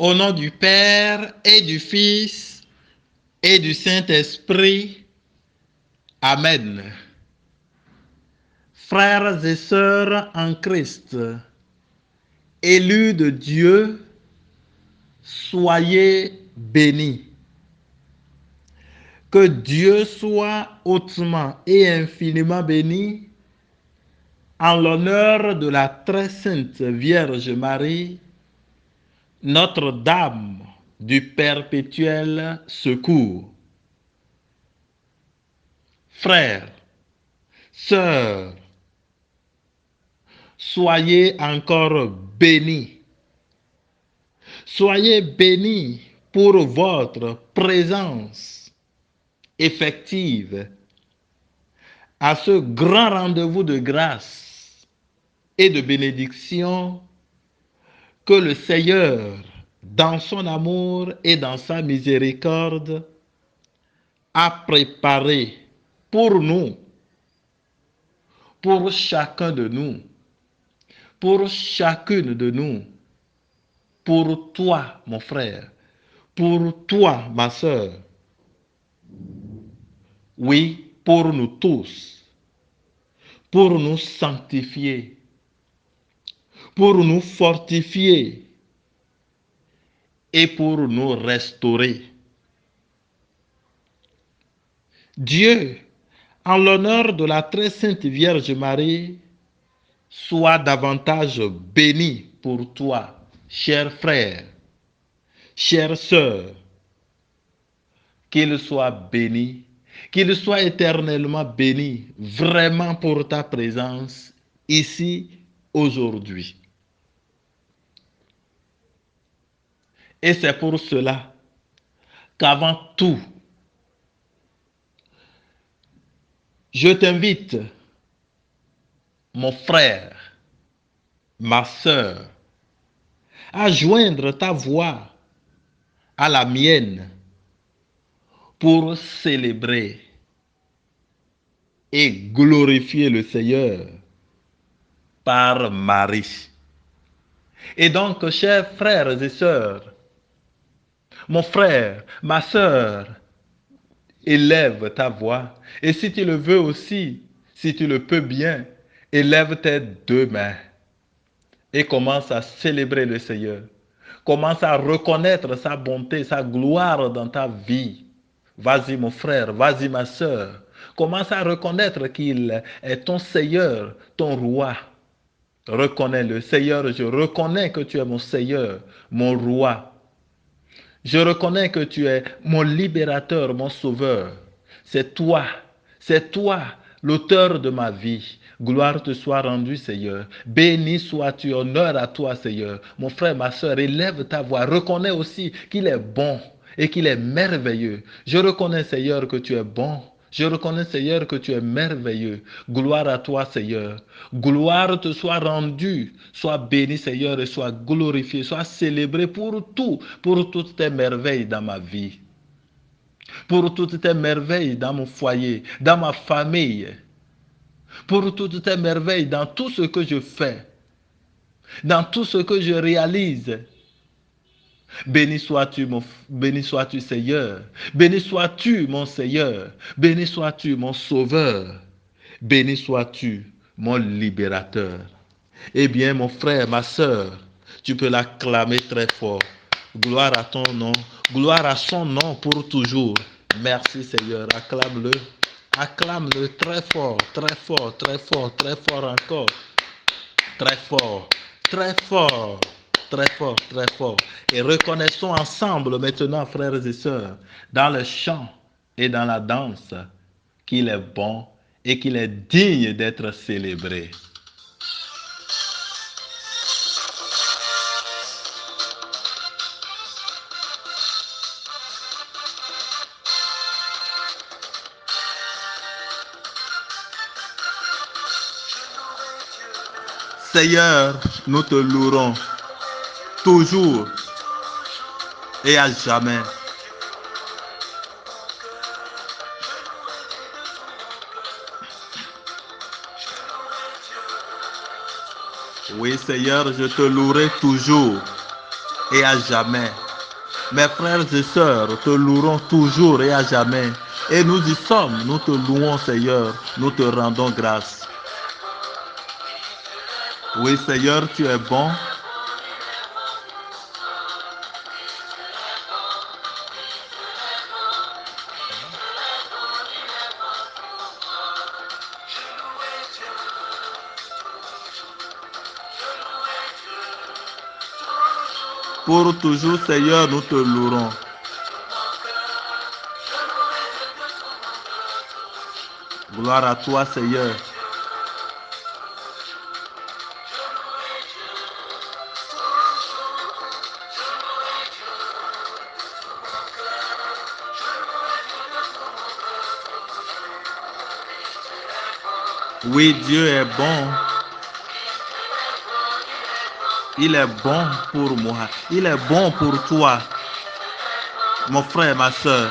Au nom du Père et du Fils et du Saint-Esprit. Amen. Frères et sœurs en Christ, élus de Dieu, soyez bénis. Que Dieu soit hautement et infiniment béni en l'honneur de la très sainte Vierge Marie, Notre-Dame du perpétuel secours. Frères, sœurs, soyez encore bénis. Soyez bénis pour votre présence effective à ce grand rendez-vous de grâce et de bénédiction que le Seigneur, dans son amour et dans sa miséricorde, a préparé pour nous, pour chacun de nous, pour chacune de nous, pour toi, mon frère, pour toi, ma sœur. Oui, pour nous tous, pour nous sanctifier, pour nous fortifier et pour nous restaurer. Dieu, en l'honneur de la très sainte Vierge Marie, soit davantage béni pour toi, cher frère, chère sœur, qu'il soit béni, qu'il soit éternellement béni, vraiment pour ta présence ici, aujourd'hui. Et c'est pour cela qu'avant tout, je t'invite, mon frère, ma sœur, à joindre ta voix à la mienne pour célébrer et glorifier le Seigneur par Marie. Et donc, chers frères et sœurs, mon frère, ma sœur, élève ta voix. Et si tu le veux aussi, si tu le peux bien, élève tes deux mains et commence à célébrer le Seigneur. Commence à reconnaître sa bonté, sa gloire dans ta vie. Vas-y mon frère, vas-y ma sœur. Commence à reconnaître qu'il est ton Seigneur, ton roi. Reconnais-le. Seigneur, je reconnais que tu es mon Seigneur, mon roi. Je reconnais que tu es mon libérateur, mon sauveur. C'est toi, l'auteur de ma vie. Gloire te soit rendue, Seigneur. Béni sois-tu, honneur à toi, Seigneur. Mon frère, ma soeur, élève ta voix. Reconnais aussi qu'il est bon et qu'il est merveilleux. Je reconnais, Seigneur, que tu es bon. Je reconnais, Seigneur, que tu es merveilleux. Gloire à toi, Seigneur. Gloire te soit rendue. Sois béni, Seigneur, et sois glorifié, sois célébré pour tout, pour toutes tes merveilles dans ma vie, pour toutes tes merveilles dans mon foyer, dans ma famille, pour toutes tes merveilles dans tout ce que je fais, dans tout ce que je réalise. Béni sois-tu, Seigneur. Béni sois-tu, mon Seigneur. Béni sois-tu, mon Sauveur. Béni sois-tu, mon libérateur. Eh bien, mon frère, ma sœur, tu peux l'acclamer très fort. Gloire à ton nom, gloire à son nom pour toujours. Merci, Seigneur. Acclame-le. Acclame-le très fort, très fort, très fort, très fort encore. Très fort, très fort, très fort, très fort. Et reconnaissons ensemble maintenant, frères et sœurs, dans le chant et dans la danse, qu'il est bon et qu'il est digne d'être célébré. Seigneur, nous te louerons toujours et à jamais. Oui, Seigneur, je te louerai toujours et à jamais. Mes frères et sœurs te loueront toujours et à jamais. Et nous y sommes, nous te louons Seigneur, nous te rendons grâce. Oui Seigneur, tu es bon. Pour toujours Seigneur, nous te louerons. Gloire à toi Seigneur. Oui, Dieu est bon. Il est bon pour moi. Il est bon pour toi. Mon frère, ma soeur.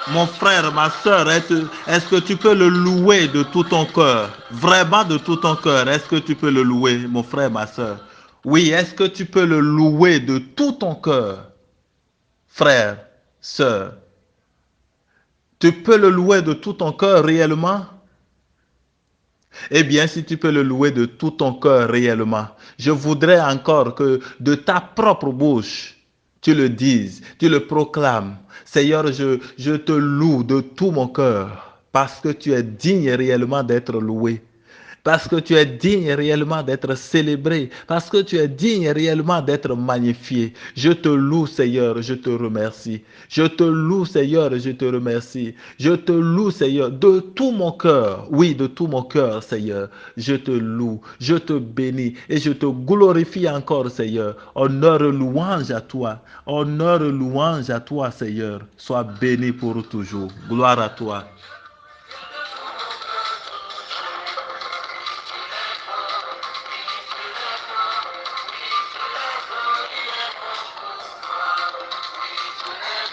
Mon frère, ma soeur, est-ce que tu peux le louer de tout ton cœur? Vraiment de tout ton cœur, est-ce que tu peux le louer, mon frère, ma soeur? Oui, est-ce que tu peux le louer de tout ton cœur? Frère, sœur, tu peux le louer de tout ton cœur réellement? Eh bien, si tu peux le louer de tout ton cœur réellement, je voudrais encore que de ta propre bouche, tu le dises, tu le proclames. Seigneur, je te loue de tout mon cœur parce que tu es digne réellement d'être loué. Parce que tu es digne réellement d'être célébré, parce que tu es digne réellement d'être magnifié. Je te loue, Seigneur, je te remercie. Je te loue, Seigneur, je te remercie. Je te loue, Seigneur, de tout mon cœur. Oui, de tout mon cœur, Seigneur. Je te loue, je te bénis et je te glorifie encore, Seigneur. Honneur et louange à toi. Honneur et louange à toi, Seigneur. Sois béni pour toujours. Gloire à toi.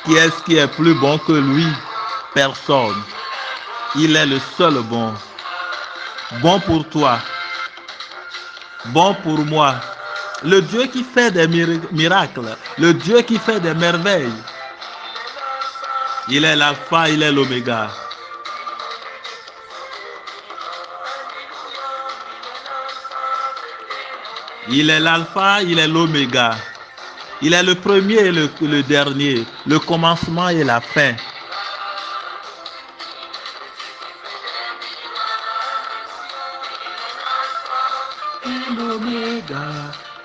Qui est-ce qui est plus bon que lui? Personne. Il est le seul bon. Bon pour toi. Bon pour moi. Le Dieu qui fait des miracles. Le Dieu qui fait des merveilles. Il est l'alpha, il est l'oméga. Il est l'alpha, il est l'oméga. Il est le premier et le dernier. Le commencement et la fin. L'oméga,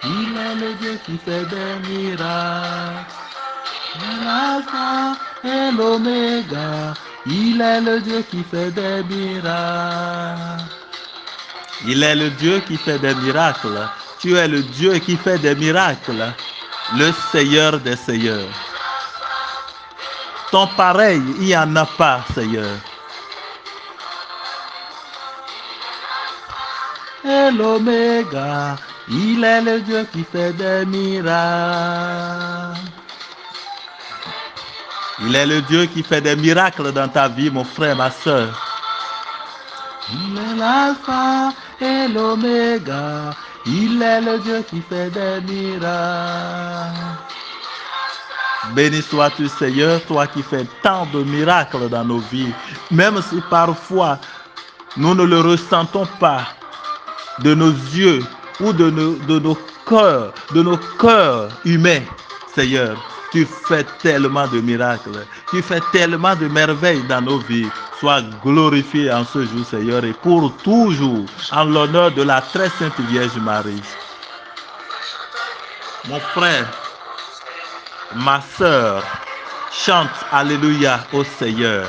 il est le Dieu qui fait des miracles. L'alpha et l'oméga, il est le Dieu qui fait des miracles. Il est le Dieu qui fait des miracles. Tu es le Dieu qui fait des miracles. Le Seigneur des Seigneurs. Ton pareil, il n'y en a pas, Seigneur. Et l'oméga, il est le Dieu qui fait des miracles. Il est le Dieu qui fait des miracles dans ta vie, mon frère, ma soeur. Il est l'alpha et l'oméga. Il est le Dieu qui fait des miracles. Béni sois-tu, Seigneur, toi qui fais tant de miracles dans nos vies. Même si parfois nous ne le ressentons pas de nos yeux ou de nos cœurs humains, Seigneur. Tu fais tellement de miracles, tu fais tellement de merveilles dans nos vies. Sois glorifié en ce jour, Seigneur, et pour toujours, en l'honneur de la très sainte Vierge Marie. Mon frère, ma soeur, chante Alléluia au Seigneur.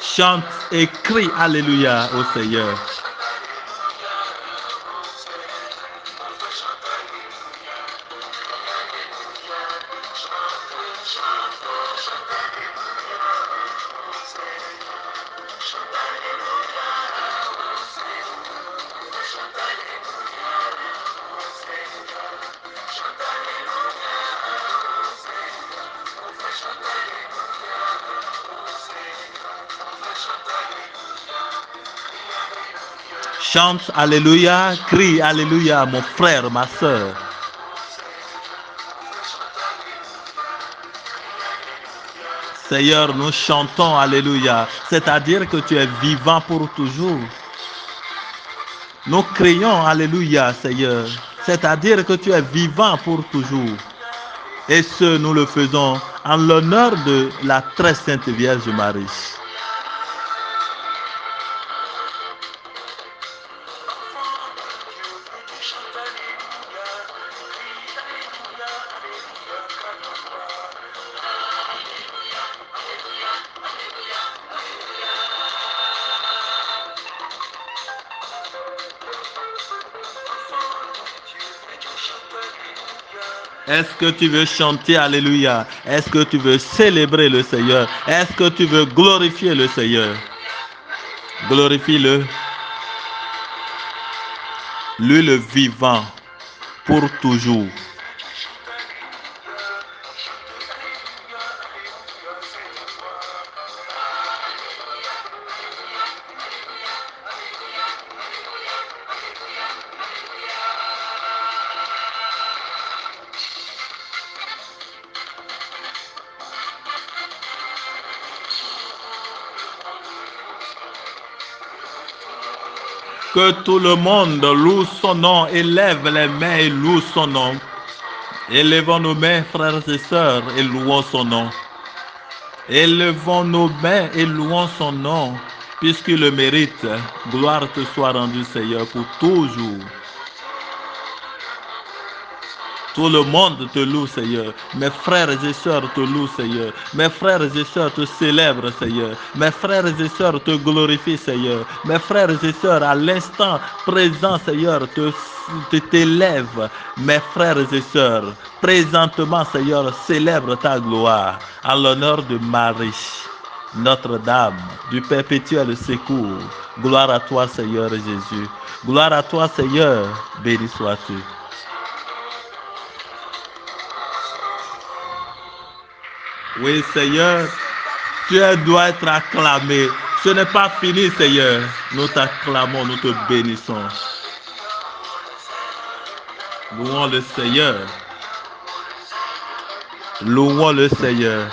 Chante et crie Alléluia au Seigneur. Chante Alléluia, crie Alléluia, mon frère, ma soeur. Seigneur, nous chantons Alléluia, c'est-à-dire que tu es vivant pour toujours. Nous crions Alléluia, Seigneur, c'est-à-dire que tu es vivant pour toujours. Et ce, nous le faisons en l'honneur de la très sainte Vierge Marie. Est-ce que tu veux chanter Alléluia? Est-ce que tu veux célébrer le Seigneur? Est-ce que tu veux glorifier le Seigneur? Glorifie-le. Lui le vivant pour toujours. Que tout le monde loue son nom, élève les mains et loue son nom. Élevons nos mains, frères et sœurs, et louons son nom. Élevons nos mains et louons son nom, puisqu'il le mérite. Gloire te soit rendue, Seigneur, pour toujours. Tout le monde te loue, Seigneur. Mes frères et sœurs te louent, Seigneur. Mes frères et sœurs te célèbrent, Seigneur. Mes frères et sœurs te glorifient, Seigneur. Mes frères et sœurs, à l'instant présent, Seigneur, t'élèvent. Mes frères et sœurs, présentement, Seigneur, célèbre ta gloire en l'honneur de Marie, Notre-Dame, du perpétuel secours. Gloire à toi, Seigneur Jésus. Gloire à toi, Seigneur. Béni sois-tu. Oui, Seigneur, tu dois être acclamé. Ce n'est pas fini, Seigneur. Nous t'acclamons, nous te bénissons. Louons le Seigneur. Louons le Seigneur.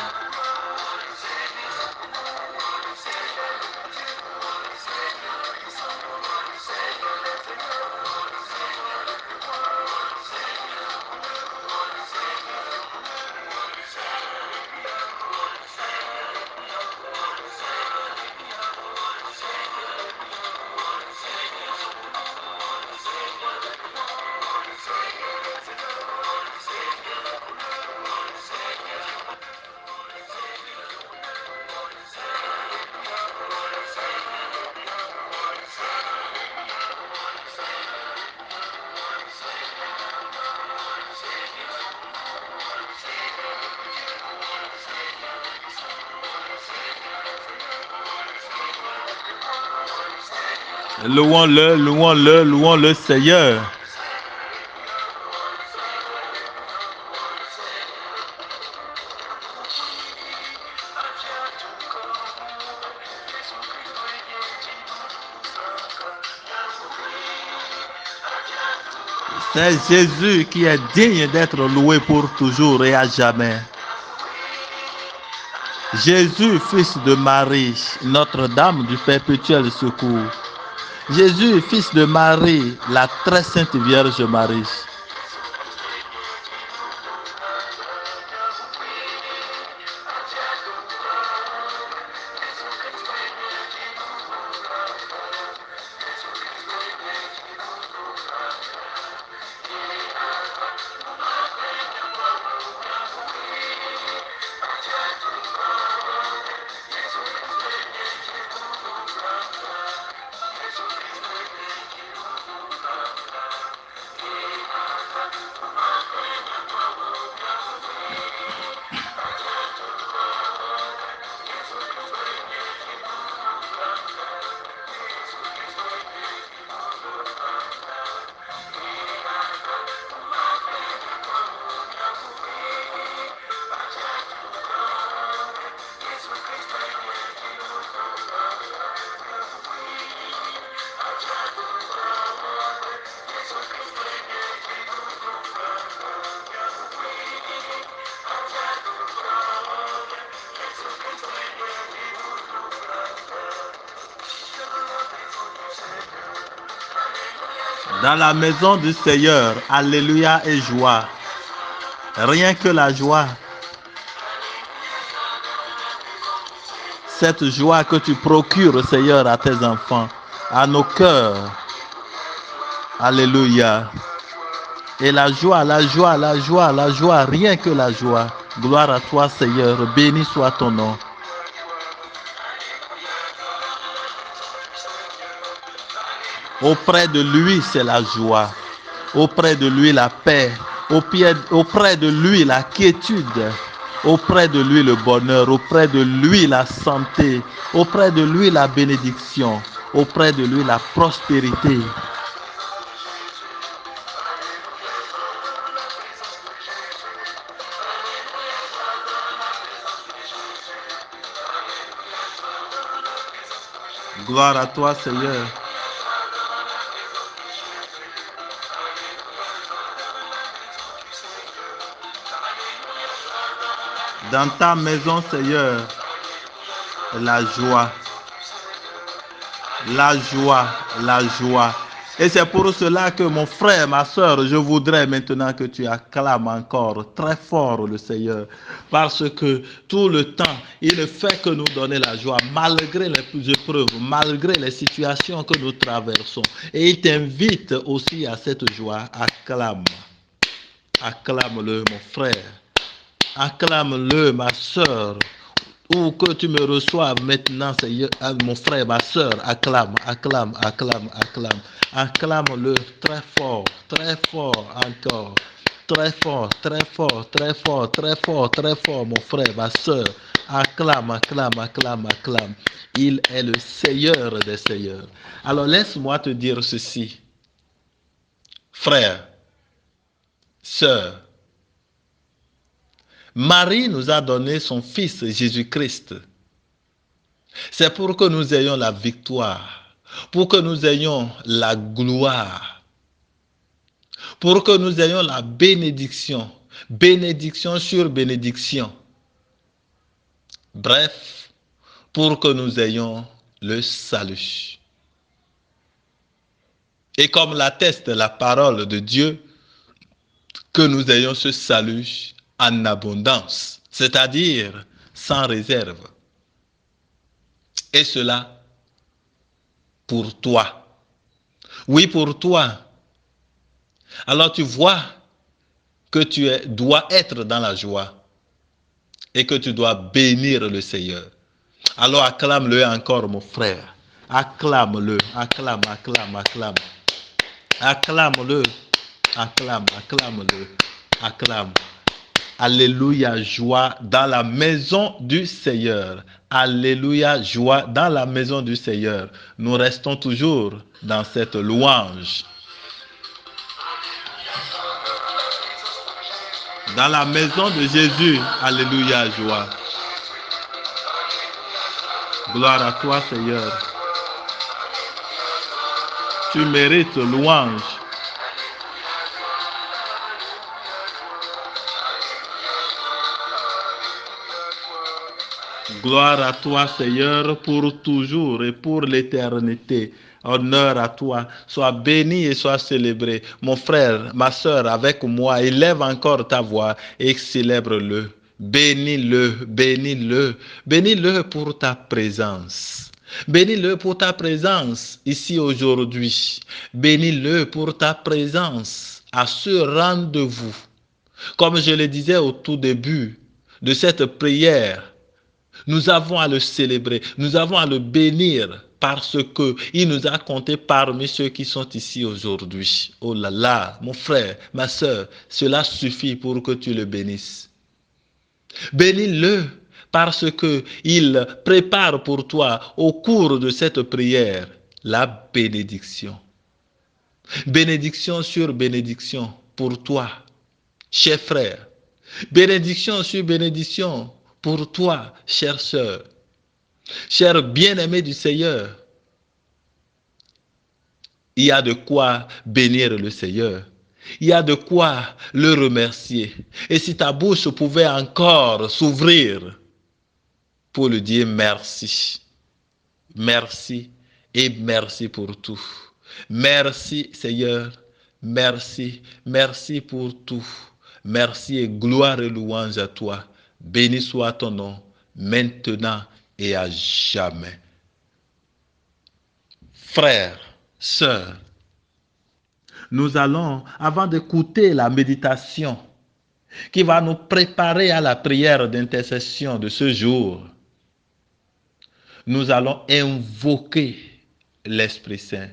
Louons-le, louons-le, louons le Seigneur. C'est Jésus qui est digne d'être loué pour toujours et à jamais. Jésus, fils de Marie, Notre-Dame du perpétuel secours. Jésus, fils de Marie, la très sainte Vierge Marie. Dans la maison du Seigneur, alléluia et joie. Rien que la joie. Cette joie que tu procures, Seigneur, à tes enfants, à nos cœurs. Alléluia. Et la joie, la joie, la joie, la joie, rien que la joie. Gloire à toi, Seigneur. Béni soit ton nom. Auprès de lui, c'est la joie. Auprès de lui, la paix. Auprès de lui, la quiétude. Auprès de lui, le bonheur. Auprès de lui, la santé. Auprès de lui, la bénédiction. Auprès de lui, la prospérité. Gloire à toi, Seigneur. Dans ta maison, Seigneur, la joie, la joie, la joie. Et c'est pour cela que mon frère, ma soeur, je voudrais maintenant que tu acclames encore très fort le Seigneur. Parce que tout le temps, il ne fait que nous donner la joie, malgré les épreuves, malgré les situations que nous traversons. Et il t'invite aussi à cette joie. Acclame. Acclame-le, mon frère. Acclame-le, ma soeur. Ou que tu me reçoives maintenant, Seigneur, mon frère, ma soeur, acclame, acclame, acclame, acclame. Acclame-le très fort encore. Très fort, très fort, très fort, très fort, très fort, mon frère, ma soeur. Acclame, acclame, acclame, acclame. Il est le Seigneur des Seigneurs. Alors laisse-moi te dire ceci. Frère, sœur, Marie nous a donné son Fils Jésus-Christ. C'est pour que nous ayons la victoire, pour que nous ayons la gloire, pour que nous ayons la bénédiction, bénédiction sur bénédiction. Bref, pour que nous ayons le salut. Et comme l'atteste la parole de Dieu, que nous ayons ce salut en abondance, c'est-à-dire sans réserve. Et cela pour toi. Oui, pour toi. Alors tu vois que dois être dans la joie et que tu dois bénir le Seigneur. Alors acclame-le encore, mon frère. Acclame-le, acclame, acclame, acclame. Acclame-le, acclame, acclame-le, acclame. Alléluia, joie dans la maison du Seigneur. Alléluia, joie dans la maison du Seigneur. Nous restons toujours dans cette louange. Dans la maison de Jésus, alléluia, joie. Gloire à toi, Seigneur. Tu mérites louange. Gloire à toi, Seigneur, pour toujours et pour l'éternité. Honneur à toi. Sois béni et sois célébré. Mon frère, ma soeur, avec moi, élève encore ta voix et célèbre-le. Bénis-le, bénis-le. Bénis-le pour ta présence. Bénis-le pour ta présence ici aujourd'hui. Bénis-le pour ta présence à ce rendez-vous. Comme je le disais au tout début de cette prière, nous avons à le célébrer, nous avons à le bénir parce qu'il nous a comptés parmi ceux qui sont ici aujourd'hui. Oh là là, mon frère, ma soeur, cela suffit pour que tu le bénisses. Bénis-le parce qu'il prépare pour toi au cours de cette prière la bénédiction. Bénédiction sur bénédiction pour toi, cher frère. Bénédiction sur bénédiction pour toi, chère sœur, cher bien-aimé du Seigneur. Il y a de quoi bénir le Seigneur. Il y a de quoi le remercier. Et si ta bouche pouvait encore s'ouvrir pour lui dire merci. Merci et merci pour tout. Merci Seigneur, merci, merci pour tout. Merci et gloire et louange à toi. Béni soit ton nom, maintenant et à jamais. Frères, sœurs, nous allons, avant d'écouter la méditation qui va nous préparer à la prière d'intercession de ce jour, nous allons invoquer l'Esprit Saint.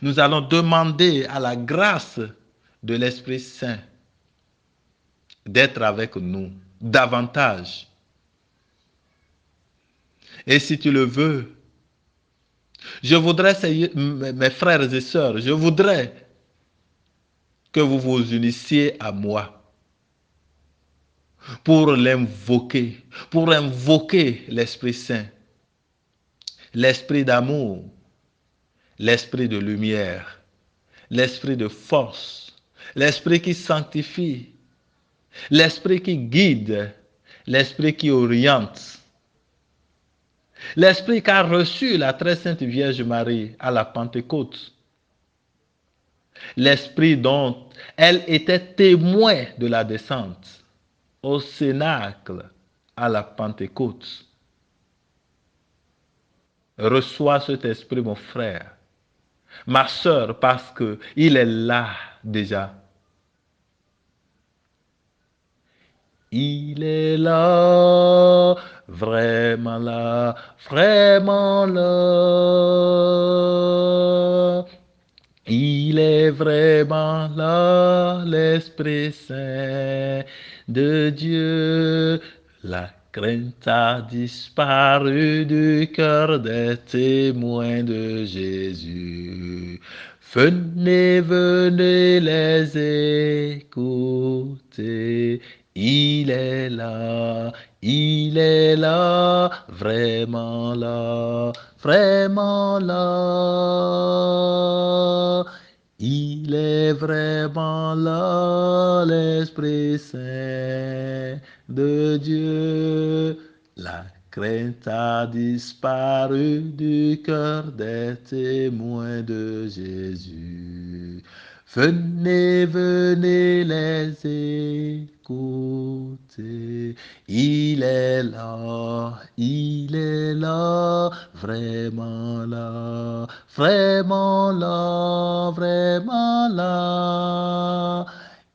Nous allons demander à la grâce de l'Esprit Saint d'être avec nous davantage. Et si tu le veux, je voudrais, mes frères et sœurs, je voudrais que vous vous unissiez à moi pour l'invoquer, pour invoquer l'Esprit Saint, l'Esprit d'amour, l'Esprit de lumière, l'Esprit de force, l'Esprit qui sanctifie, l'Esprit qui guide, l'Esprit qui oriente, l'Esprit qu'a reçu la très sainte Vierge Marie à la Pentecôte, l'Esprit dont elle était témoin de la descente au Cénacle à la Pentecôte. Reçois cet Esprit, mon frère, ma sœur, parce qu'il est là déjà. Il est là, vraiment là, vraiment là. Il est vraiment là, l'Esprit Saint de Dieu. La crainte a disparu du cœur des témoins de Jésus. Venez, venez les écouter. Il est là, vraiment là, vraiment là. Il est vraiment là, l'Esprit Saint de Dieu. La crainte a disparu du cœur des témoins de Jésus. Venez, venez les écouter. Il est là, vraiment là, vraiment là, vraiment là.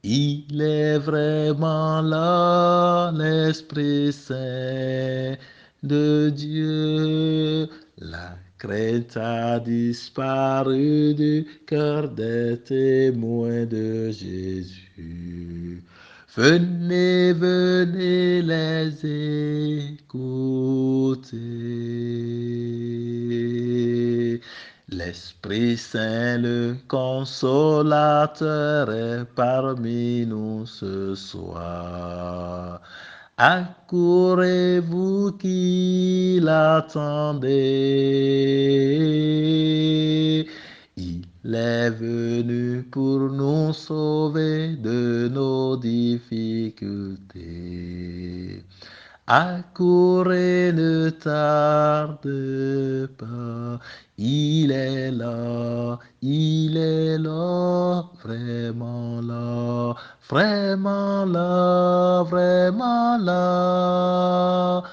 Il est vraiment là, l'Esprit Saint de Dieu. La crainte a disparu du cœur des témoins de Jésus. Venez, venez les écouter. L'Esprit Saint, le consolateur, est parmi nous ce soir. Accourez-vous qui l'attendez. Il est venu pour nous sauver de nos difficultés. Accourez, ne tarde pas. Il est là, vraiment là, vraiment là, vraiment là.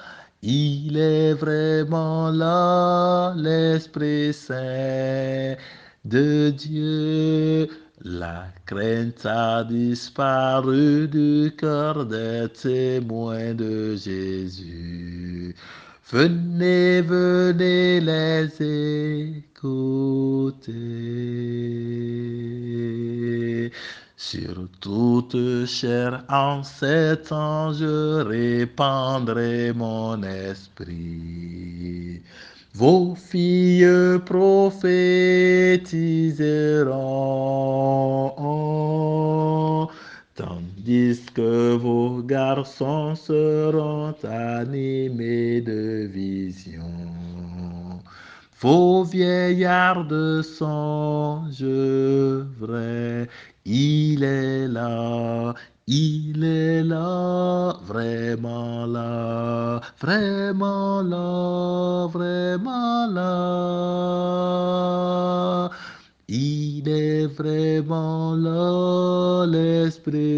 Il est vraiment là, l'Esprit Saint de Dieu. La crainte a disparu du cœur des témoins de Jésus. Venez, venez les écouter. Sur toute chair en ces temps, je répandrai mon esprit. Vos filles prophétiseront, tandis que vos garçons seront animés de visions. Vos vieillards de songes vrais, il est là, vraiment là, vraiment là, vraiment là.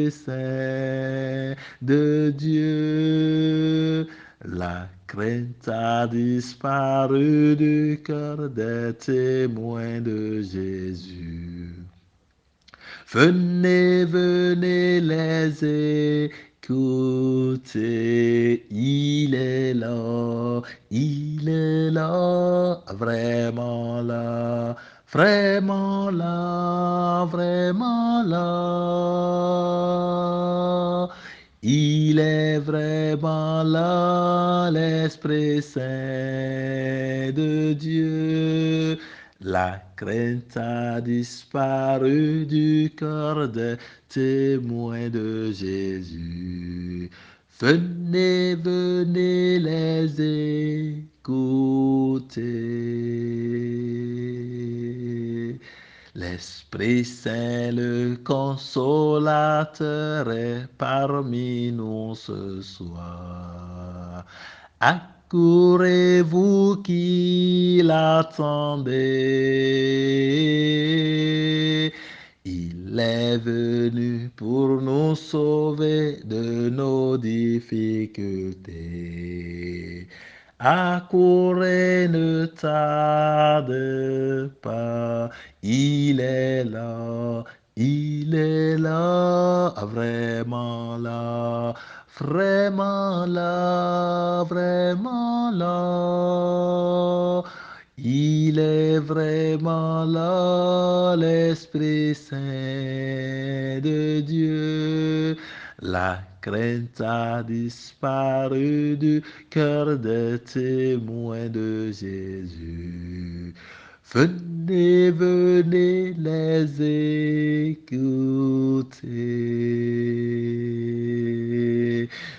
l'Esprit Saint de Dieu. La crainte a disparu du cœur des témoins de Jésus. Venez, venez les écouter, il est là, vraiment là, vraiment là. Il est vraiment là, l'Esprit Saint de Dieu. La crainte a disparu du cœur des témoins de Jésus. Venez, venez les écouter. L'Esprit Saint, le consolateur, est parmi nous ce soir. Accourez-vous qui l'attendez. Il est venu pour nous sauver de nos difficultés. Accourez, ne tarde pas. Il est là, vraiment là, vraiment là, vraiment là. Il est vraiment là, l'Esprit Saint de Dieu. La crainte a disparu du cœur des témoins de Jésus. Venez, venez les écouter.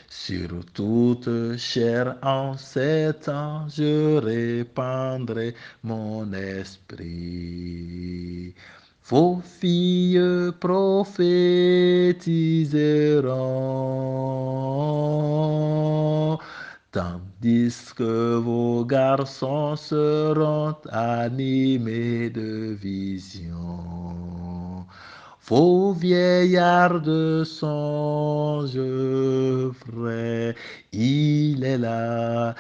Sur toute chair en ces temps, je répandrai mon esprit. Vos filles prophétiseront, tandis que vos garçons seront animés de visions. Vos vieillards de songes frais, il est là,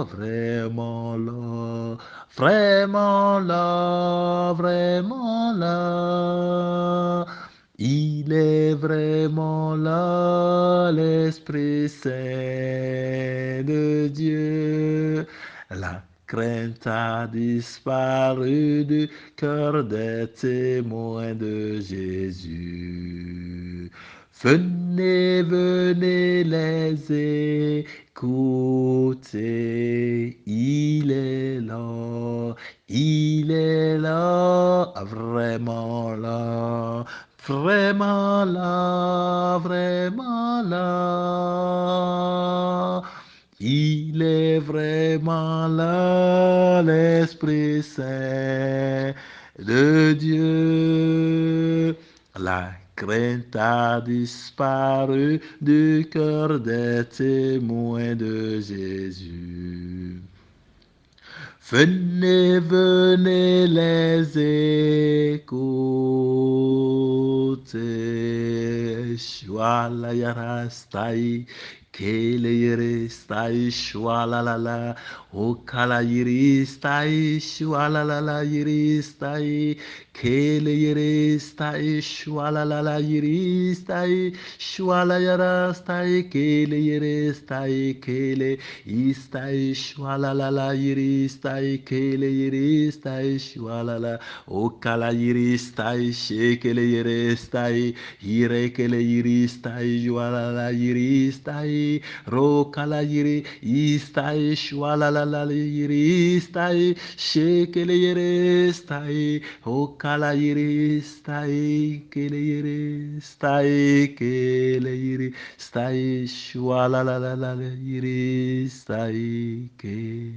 vraiment là, vraiment là, vraiment là. Il est vraiment là, l'Esprit Saint de Dieu. La crainte a disparu du cœur des témoins de Jésus. Venez, venez les écouter. Il est là, vraiment là. Vraiment là, vraiment là. Il est vraiment là, l'Esprit Saint de Dieu. La crainte a disparu du cœur des témoins de Jésus. Venez, venez les écouter. Shwala yara stai, kele yere stai, shwala la la. Okala yiri stai, shwala la la yiri stai, kele yere stai, shwala la la yiri stai, shwala yara stai, kele yere stai, kele istai, shwala la la yiri stai, kele yiri stai, shwala la. Okala yiri stai, shekele yere stai, hire kele yiri stai, shwala la yiri stai, rokala yiri istai, shwala la la yiri stai, shekele yere stai, okala yiri stai, kele yere stai, kele yiri stai, shwala la la la yiri stai, ke.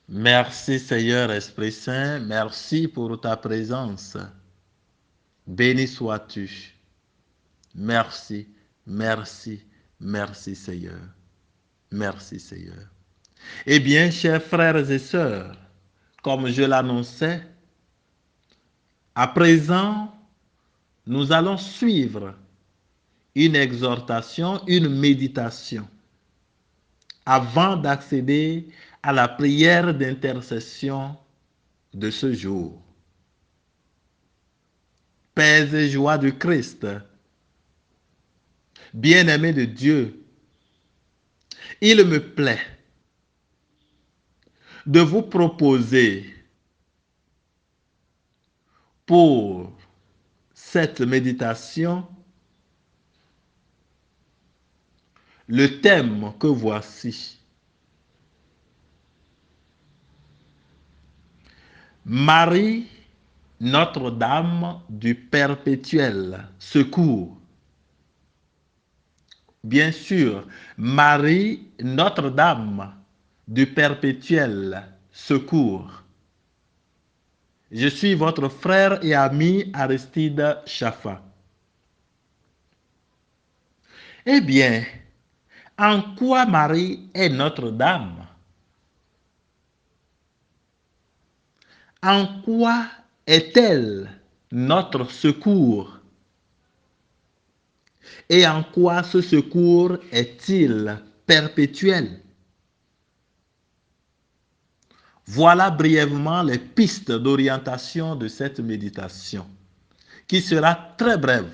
Merci Seigneur Esprit Saint, merci pour ta présence. Béni sois-tu. Merci, merci, merci Seigneur. Merci Seigneur. Eh bien, chers frères et sœurs, comme je l'annonçais, à présent, nous allons suivre une exhortation, une méditation avant d'accéder à la prière d'intercession de ce jour. Paix et joie du Christ, bien-aimé de Dieu, il me plaît de vous proposer pour cette méditation le thème que voici. Marie, Notre-Dame du perpétuel secours. Bien sûr, Marie, Notre-Dame du perpétuel secours. Je suis votre frère et ami Aristide Chaffa. Eh bien, en quoi Marie est Notre-Dame? En quoi est-elle notre secours? Et en quoi ce secours est-il perpétuel? Voilà brièvement les pistes d'orientation de cette méditation, qui sera très brève.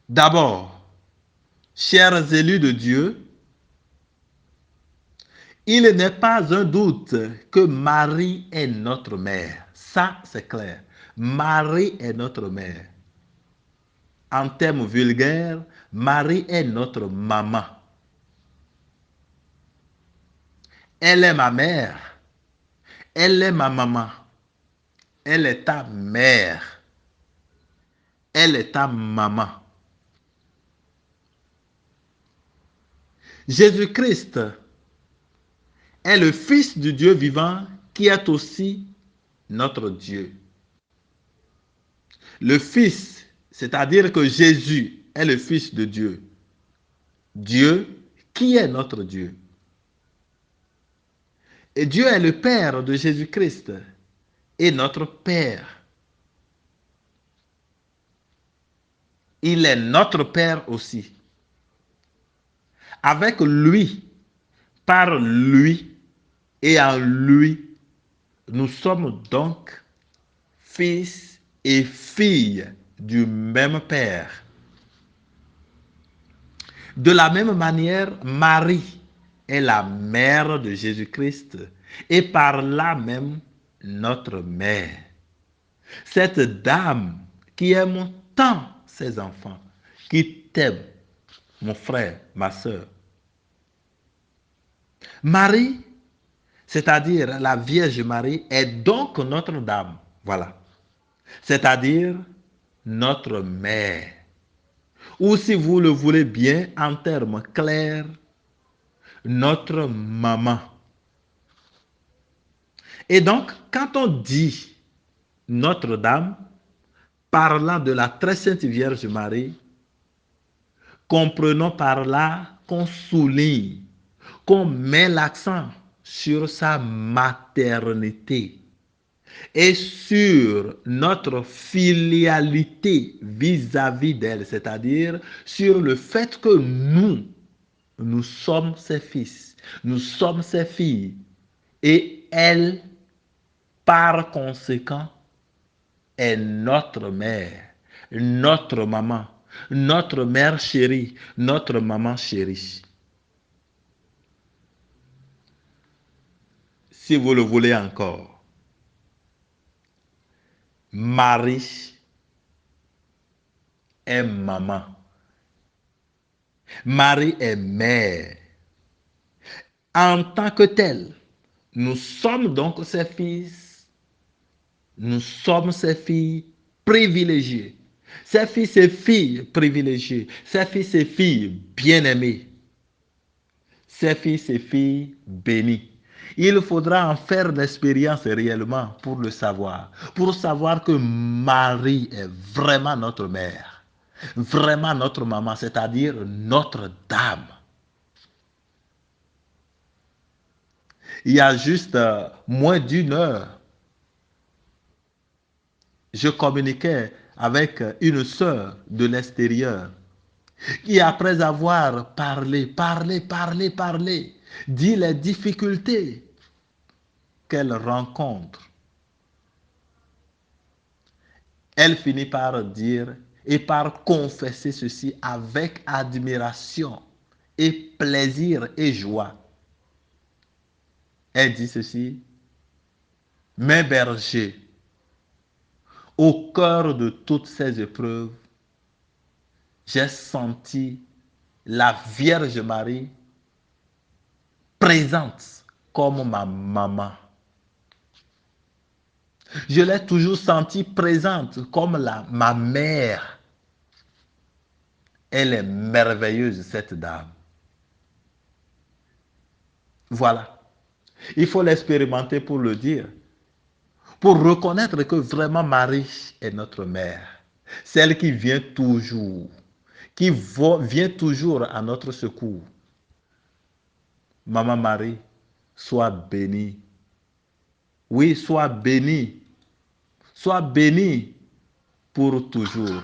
D'abord, chers élus de Dieu, il n'est pas un doute que Marie est notre mère. Ça, c'est clair. Marie est notre mère. En termes vulgaires, Marie est notre maman. Elle est ma mère. Elle est ma maman. Elle est ta mère. Elle est ta maman. Jésus-Christ est le Fils du Dieu vivant qui est aussi notre Dieu. Le Fils, c'est-à-dire que Jésus est le Fils de Dieu. Dieu qui est notre Dieu. Et Dieu est le Père de Jésus-Christ et notre Père. Il est notre Père aussi. Avec lui, par lui et en lui, nous sommes donc fils et filles du même Père. De la même manière, Marie est la mère de Jésus-Christ et par là même notre mère. Cette dame qui aime tant ses enfants, qui t'aime, mon frère, ma soeur. Marie, c'est-à-dire la Vierge Marie, est donc notre dame. Voilà. C'est-à-dire notre mère. Ou si vous le voulez bien, en termes clairs, notre maman. Et donc, quand on dit Notre-Dame, parlant de la très sainte Vierge Marie, comprenons par là qu'on souligne, qu'on met l'accent sur sa maternité et sur notre filialité vis-à-vis d'elle, c'est-à-dire sur le fait que nous sommes ses fils, nous sommes ses filles, et elle, par conséquent, est notre mère, notre maman, notre mère chérie, notre maman chérie. Si vous le voulez encore, Marie est maman. Marie est mère. En tant que telle, nous sommes donc ses fils, nous sommes ses filles privilégiées, ses fils et filles privilégiées, ses fils et filles bien-aimés, ses fils et filles bénis. Il faudra en faire l'expérience réellement pour le savoir, pour savoir que Marie est vraiment notre mère. vraiment notre maman, c'est-à-dire notre dame. Il y a juste moins d'une heure, je communiquais avec une sœur de l'extérieur qui, après avoir parlé, dit les difficultés qu'elle rencontre, elle finit par dire et par confesser ceci avec admiration et plaisir et joie. Elle dit ceci: mes bergers, au cœur de toutes ces épreuves, j'ai senti la Vierge Marie présente comme ma maman. Je l'ai toujours sentie présente comme ma mère. Elle est merveilleuse, cette dame. Voilà. Il faut l'expérimenter pour le dire. Pour reconnaître que vraiment Marie est notre mère. Celle qui vient toujours. Qui vient toujours à notre secours. Maman Marie, sois bénie. Oui, sois bénie. Sois bénie pour toujours.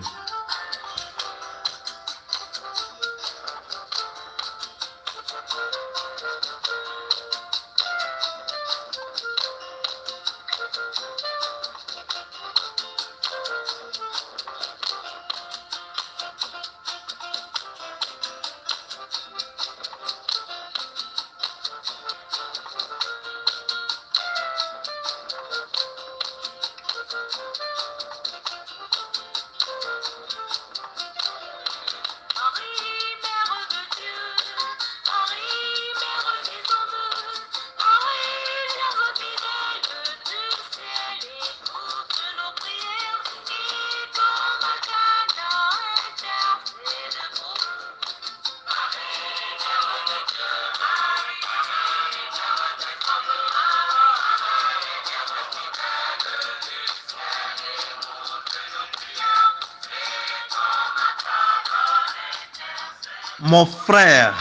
Mon frère,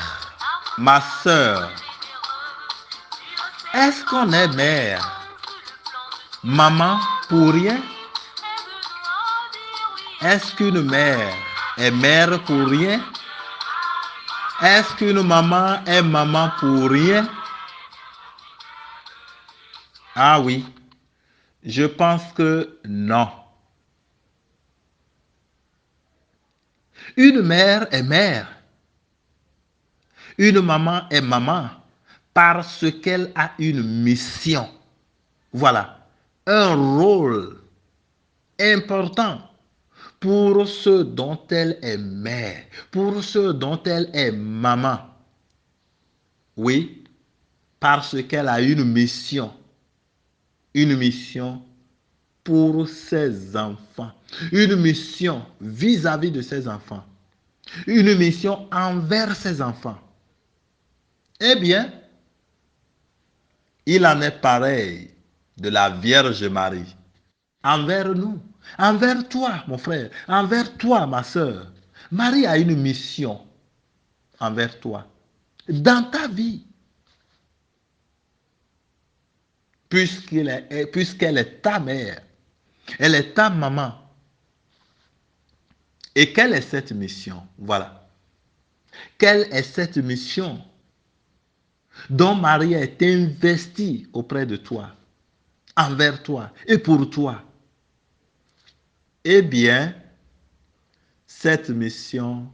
ma soeur, est-ce qu'on est mère? Maman pour rien? Est-ce qu'une mère est mère pour rien? Est-ce qu'une maman est maman pour rien? Ah oui, je pense que non. Une mère est mère. Une maman est maman parce qu'elle a une mission. Voilà, un rôle important pour ce dont elle est mère, pour ce dont elle est maman. Oui, parce qu'elle a une mission pour ses enfants, une mission vis-à-vis de ses enfants, une mission envers ses enfants. Eh bien, il en est pareil de la Vierge Marie envers nous, envers toi, mon frère, envers toi, ma soeur. Marie a une mission envers toi, dans ta vie, puisqu'elle est ta mère, elle est ta maman. Et quelle est cette mission? Voilà. Quelle est cette mission dont Marie est investie auprès de toi, envers toi et pour toi? Eh bien, cette mission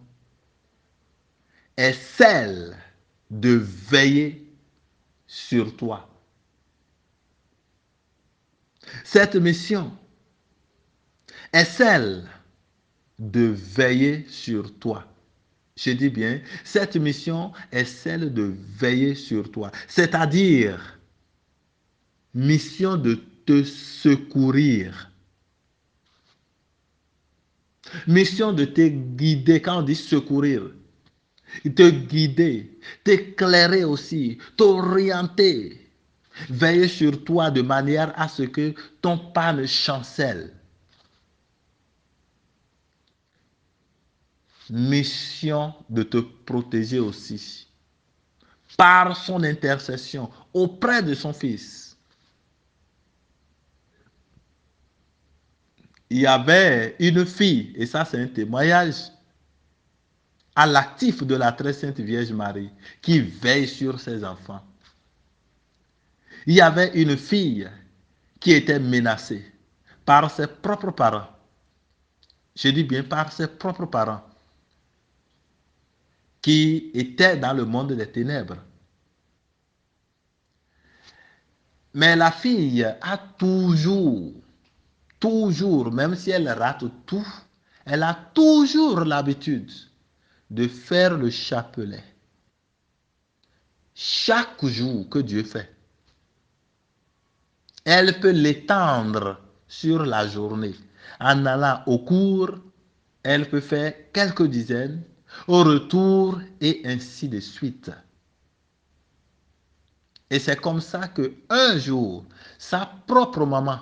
est celle de veiller sur toi. Cette mission est celle de veiller sur toi. Je dis bien, cette mission est celle de veiller sur toi. C'est-à-dire, mission de te secourir. Mission de te guider. Quand on dit secourir, te guider, t'éclairer aussi, t'orienter. Veiller sur toi de manière à ce que ton pas ne chancelle. mission de te protéger aussi par son intercession auprès de son Fils. Il y avait une fille, et ça c'est un témoignage à l'actif de la très sainte Vierge Marie, qui veille sur ses enfants. Il y avait une fille qui était menacée par ses propres parents. Je dis bien par ses propres parents, qui étaient dans le monde des ténèbres. Mais la fille a toujours, même si elle rate tout, elle a toujours l'habitude de faire le chapelet. Chaque jour que Dieu fait, elle peut l'étendre sur la journée. En allant au cours, elle peut faire quelques dizaines, au retour et ainsi de suite. Et c'est comme ça que un jour, sa propre maman,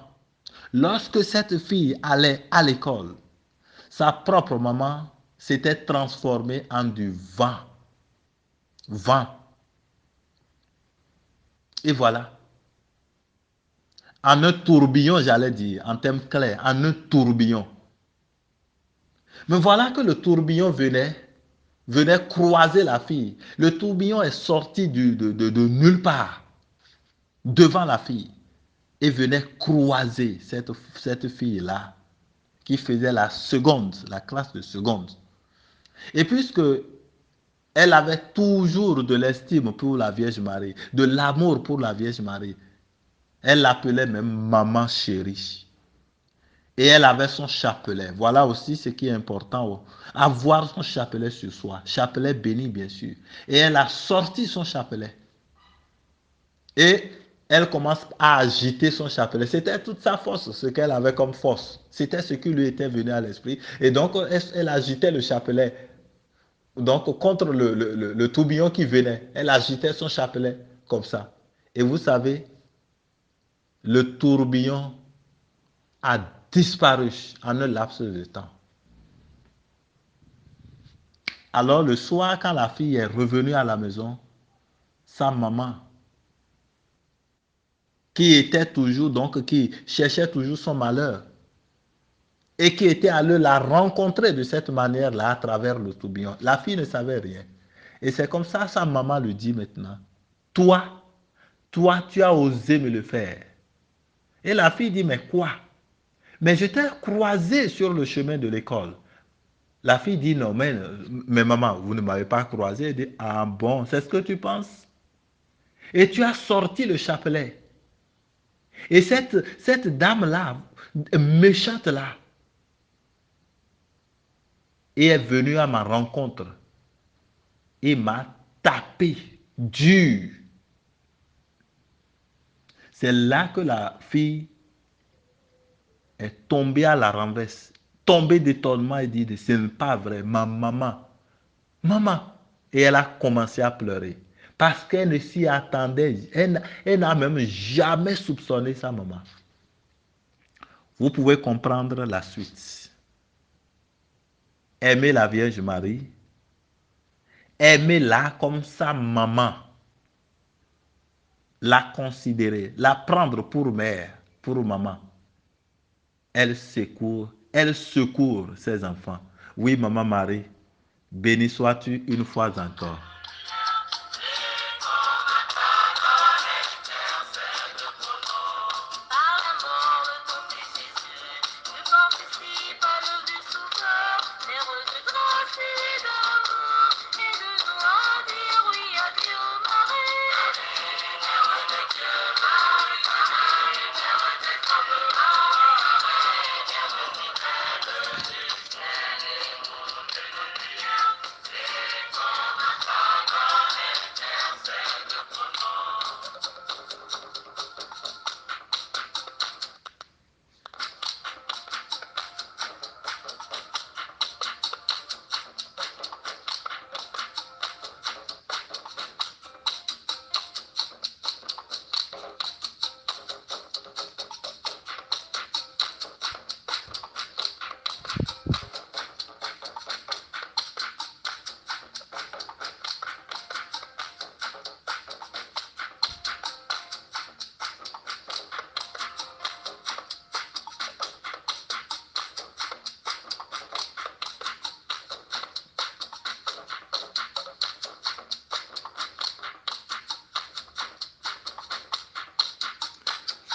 lorsque cette fille allait à l'école, sa propre maman s'était transformée en du vent. Vent. Et voilà. En un tourbillon, j'allais dire, en termes clairs, en un tourbillon. Mais voilà que le tourbillon venait croiser la fille. Le tourbillon est sorti de nulle part, devant la fille, et venait croiser cette fille-là, qui faisait la seconde, la classe de seconde. Et puisque elle avait toujours de l'estime pour la Vierge Marie, de l'amour pour la Vierge Marie, elle l'appelait même maman chérie. Et elle avait son chapelet. Voilà aussi ce qui est important. Avoir son chapelet sur soi. Chapelet béni, bien sûr. Et elle a sorti son chapelet. Et elle commence à agiter son chapelet. C'était toute sa force, ce qu'elle avait comme force. C'était ce qui lui était venu à l'esprit. Et donc, elle agitait le chapelet. Donc, contre le tourbillon qui venait, elle agitait son chapelet comme ça. Et vous savez, le tourbillon a disparu en un laps de temps. Alors le soir, quand la fille est revenue à la maison, sa maman, qui était toujours, donc qui cherchait toujours son malheur, et qui était allée la rencontrer de cette manière-là à travers le tourbillon, la fille ne savait rien. Et c'est comme ça, sa maman lui dit maintenant, toi, tu as osé me le faire. Et la fille dit, mais quoi? Mais je t'ai croisé sur le chemin de l'école. La fille dit, non, mais maman, vous ne m'avez pas croisé. Elle dit, ah bon, c'est ce que tu penses? Et tu as sorti le chapelet. Et cette dame-là, méchante-là, est venue à ma rencontre et m'a tapé dur. C'est là que la fille est tombée à la renverse, tombée d'étonnement et dit, ce n'est pas vrai, ma maman, maman. Et elle a commencé à pleurer parce qu'elle ne s'y attendait, elle n'a même jamais soupçonné sa maman. Vous pouvez comprendre la suite. Aimer la Vierge Marie, aimer-la comme sa maman, la considérer, la prendre pour mère, pour maman. Elle secourt ses enfants. Oui, maman Marie, béni sois-tu une fois encore.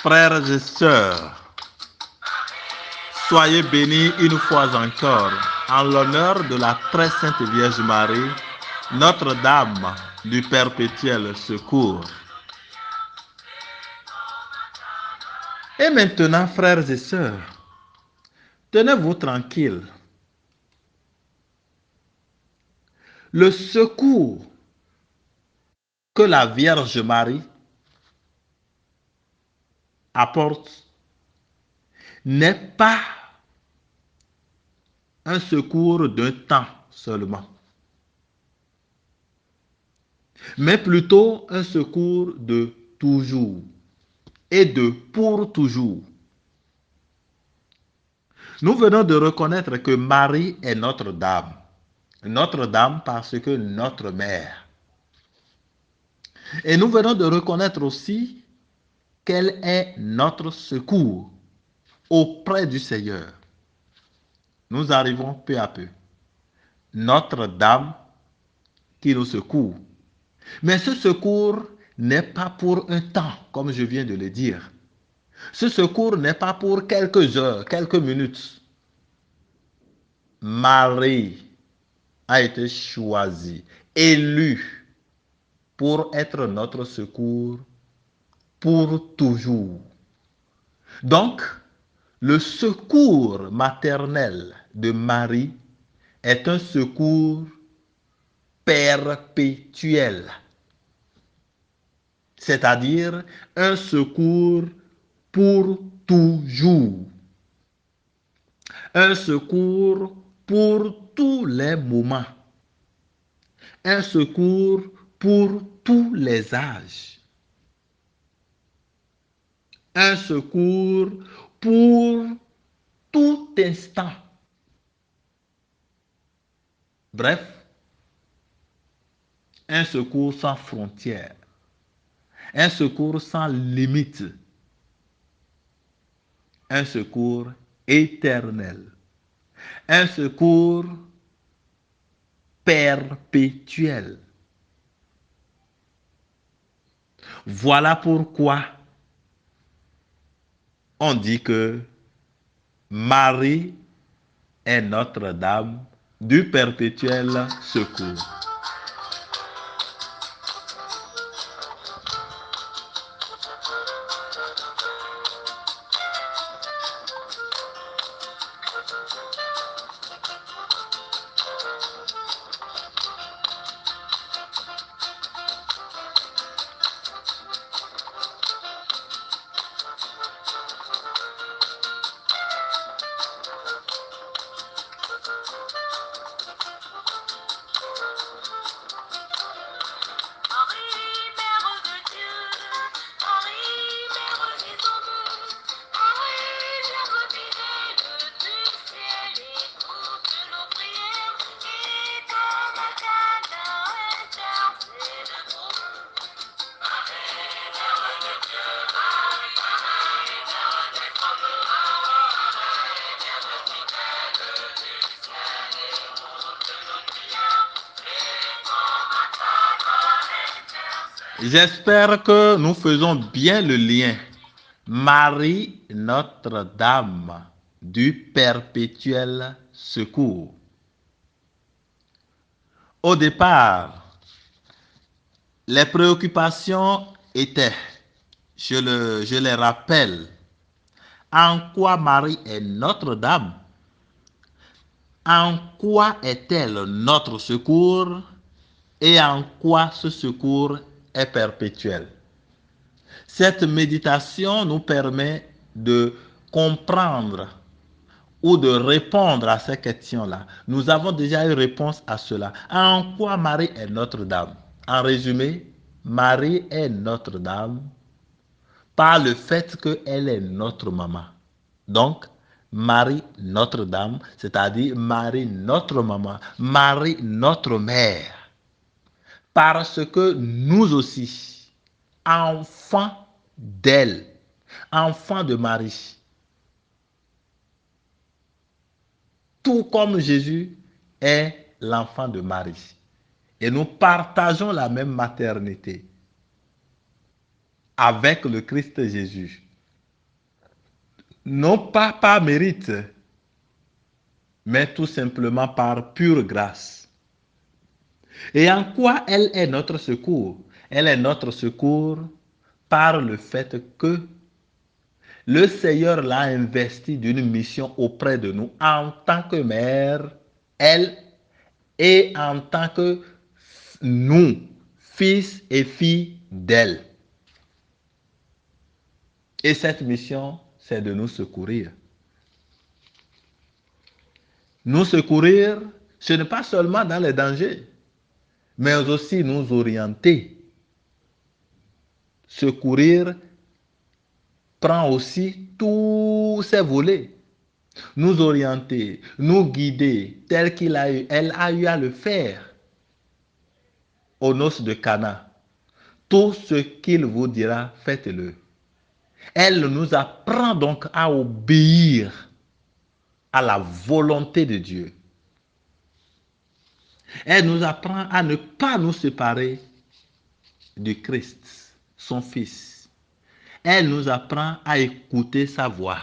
Frères et sœurs, soyez bénis une fois encore en l'honneur de la très sainte Vierge Marie, Notre-Dame du perpétuel secours. Et maintenant, frères et sœurs, tenez-vous tranquilles. Le secours que la Vierge Marie apporte n'est pas un secours d'un temps seulement, mais plutôt un secours de toujours et de pour toujours. Nous venons de reconnaître que Marie est Notre-Dame. Notre-Dame parce que notre mère. Et nous venons de reconnaître aussi qu'elle est notre secours auprès du Seigneur. Nous arrivons peu à peu. Notre-Dame qui nous secourt. Mais ce secours n'est pas pour un temps, comme je viens de le dire. Ce secours n'est pas pour quelques heures, quelques minutes. Marie a été choisie, élue pour être notre secours pour toujours. Donc, le secours maternel de Marie est un secours perpétuel, c'est-à-dire un secours pour toujours, un secours pour tous les moments, un secours pour tous les âges, un secours pour tout instant. Bref, un secours sans frontières, un secours sans limite, un secours éternel, un secours perpétuel. Voilà pourquoi on dit que Marie est Notre-Dame du perpétuel secours. J'espère que nous faisons bien le lien. Marie Notre-Dame du perpétuel secours. Au départ, les préoccupations étaient, je les rappelle, en quoi Marie est Notre-Dame? En quoi est-elle notre secours? Et en quoi ce secours est perpétuel? Cette méditation nous permet de comprendre ou de répondre à ces questions-là. Nous avons déjà eu réponse à cela. En quoi Marie est Notre-Dame? En résumé, Marie est Notre-Dame par le fait qu'elle est notre maman. Donc, Marie Notre-Dame, c'est-à-dire Marie notre maman, Marie notre mère. Parce que nous aussi, enfants d'elle, enfants de Marie, tout comme Jésus est l'enfant de Marie. Et nous partageons la même maternité avec le Christ Jésus. non pas par mérite, mais tout simplement par pure grâce. Et en quoi elle est notre secours? Elle est notre secours par le fait que le Seigneur l'a investi d'une mission auprès de nous en tant que mère, elle, et en tant que nous, fils et filles d'elle. Et cette mission, c'est de nous secourir. Nous secourir, ce n'est pas seulement dans les dangers, mais aussi nous orienter. Secourir prend aussi tous ses volets. Nous orienter, nous guider, tel elle a eu à le faire aux noces de Cana. Tout ce qu'il vous dira, faites-le. Elle nous apprend donc à obéir à la volonté de Dieu. Elle nous apprend à ne pas nous séparer du Christ, son Fils. Elle nous apprend à écouter sa voix.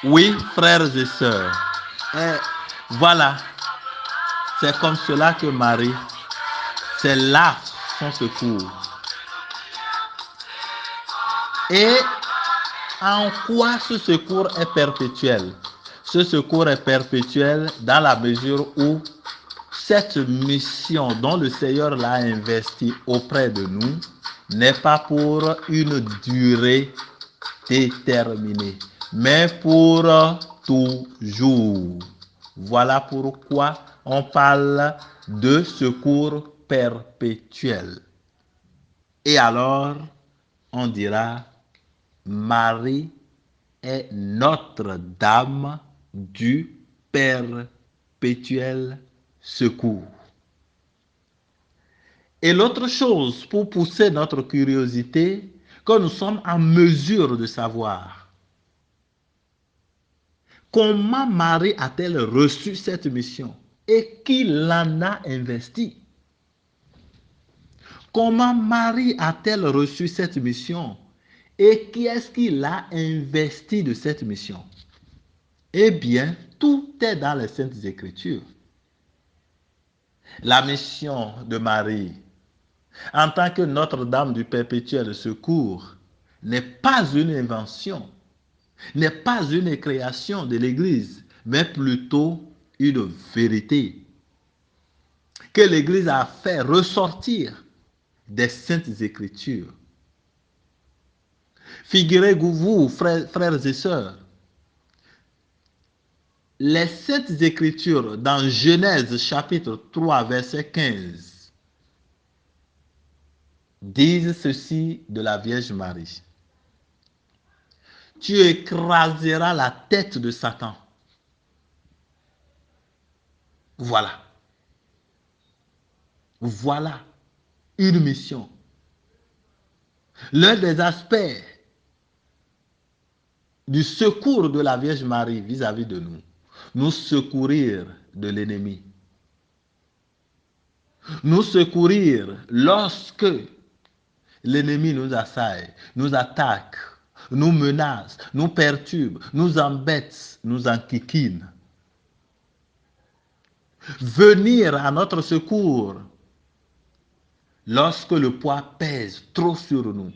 Oui, frères et sœurs. Et voilà, c'est comme cela que Marie, c'est là son secours. Et en quoi ce secours est perpétuel? Ce secours est perpétuel dans la mesure où cette mission dont le Seigneur l'a investi auprès de nous n'est pas pour une durée déterminée, mais pour toujours. Voilà pourquoi on parle de secours perpétuel. Et alors, on dira, Marie est Notre-Dame du perpétuel secours. Et l'autre chose, pour pousser notre curiosité, que nous sommes en mesure de savoir, comment Marie a-t-elle reçu cette mission et qui l'en a investi? Comment Marie a-t-elle reçu cette mission et qui est-ce qui l'a investi de cette mission? Eh bien, tout est dans les Saintes Écritures. La mission de Marie, en tant que Notre-Dame du perpétuel secours, n'est pas une invention, n'est pas une création de l'Église, mais plutôt une vérité que l'Église a fait ressortir des Saintes Écritures. Figurez-vous, frères et sœurs, les Saintes Écritures dans Genèse chapitre 3 verset 15 disent ceci de la Vierge Marie. Tu écraseras la tête de Satan. Voilà. Voilà une mission. L'un des aspects du secours de la Vierge Marie vis-à-vis de nous, nous secourir de l'ennemi. Nous secourir lorsque l'ennemi nous assaille, nous attaque, nous menace, nous perturbe, nous embête, nous enquiquine. Venir à notre secours lorsque le poids pèse trop sur nous.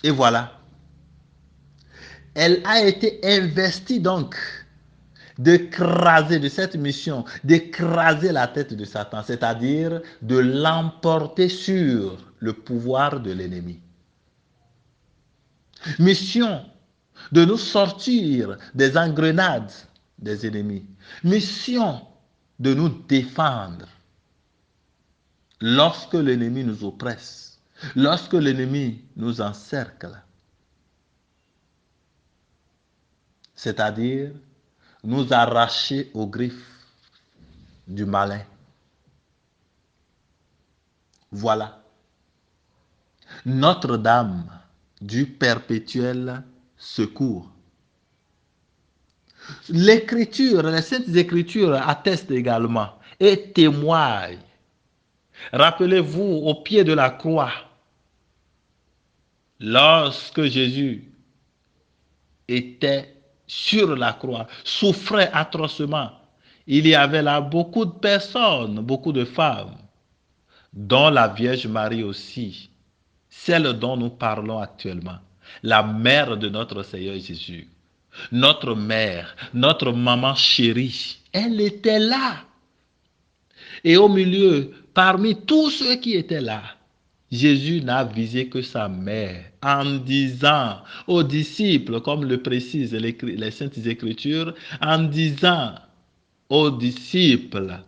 Et voilà. Elle a été investie donc d'écraser de cette mission, d'écraser la tête de Satan, c'est-à-dire de l'emporter sur le pouvoir de l'ennemi. Mission de nous sortir des engrenades des ennemis. Mission de nous défendre lorsque l'ennemi nous oppresse, lorsque l'ennemi nous encercle. C'est-à-dire nous arracher aux griffes du malin. Voilà. Notre-Dame du perpétuel secours. L'écriture, les saintes écritures attestent également et témoignent. Rappelez-vous, au pied de la croix, lorsque Jésus était sur la croix, souffrait atrocement, il y avait là beaucoup de personnes, beaucoup de femmes, dont la Vierge Marie aussi, celle dont nous parlons actuellement, la mère de notre Seigneur Jésus, notre mère, notre maman chérie, elle était là. Et au milieu, parmi tous ceux qui étaient là, Jésus n'a visé que sa mère en disant aux disciples, comme le précisent les Saintes Écritures, en disant aux disciples,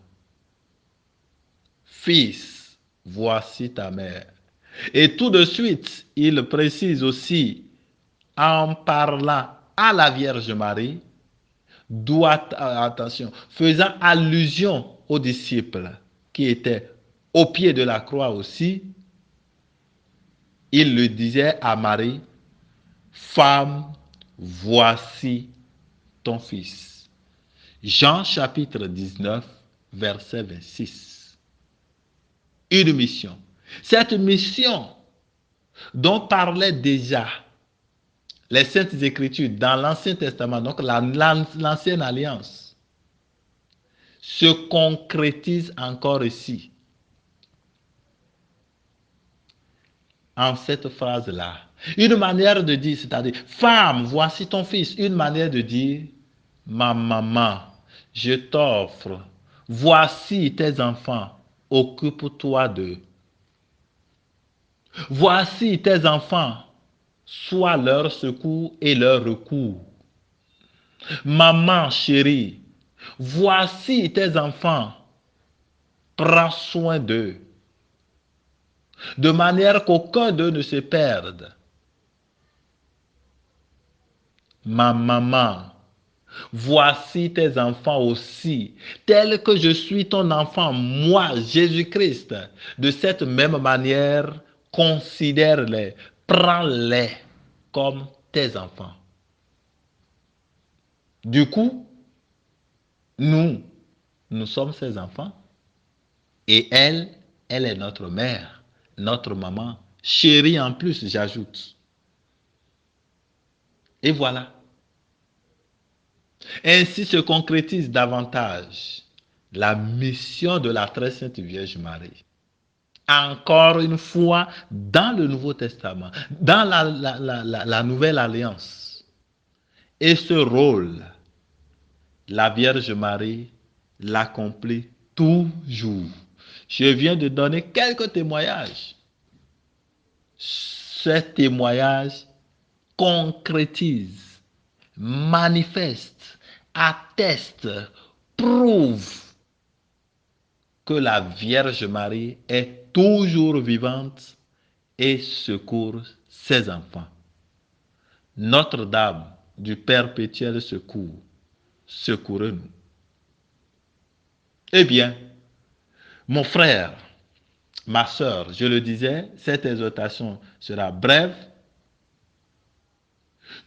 Fils, voici ta mère. Et tout de suite, il précise aussi, en parlant à la Vierge Marie, attention, faisant allusion aux disciples qui étaient au pied de la croix aussi, il le disait à Marie, Femme, voici ton fils. Jean chapitre 19, verset 26. Une mission. Cette mission dont parlaient déjà les Saintes Écritures dans l'Ancien Testament, donc l'Ancienne Alliance, se concrétise encore ici. En cette phrase-là. Une manière de dire, c'est-à-dire, femme, voici ton fils. Une manière de dire, ma maman, je t'offre, voici tes enfants, occupe-toi d'eux. Voici tes enfants, sois leur secours et leur recours. Maman chérie, voici tes enfants, prends soin d'eux, de manière qu'aucun d'eux ne se perde. Ma maman, voici tes enfants aussi, tels que je suis ton enfant, moi, Jésus-Christ. De cette même manière, considère-les, prends-les comme tes enfants. Du coup, nous sommes ses enfants et elle est notre mère, notre maman, chérie en plus, j'ajoute. Et voilà. Ainsi se concrétise davantage la mission de la très sainte Vierge Marie. Encore une fois, dans le Nouveau Testament, dans la Nouvelle Alliance. Et ce rôle, la Vierge Marie l'accomplit toujours. Je viens de donner quelques témoignages. Ces témoignages concrétisent, manifestent, attestent, prouvent que la Vierge Marie est toujours vivante et secourt ses enfants. Notre-Dame du perpétuel secours, secourez-nous. Eh bien, mon frère, ma sœur, je le disais, cette exhortation sera brève.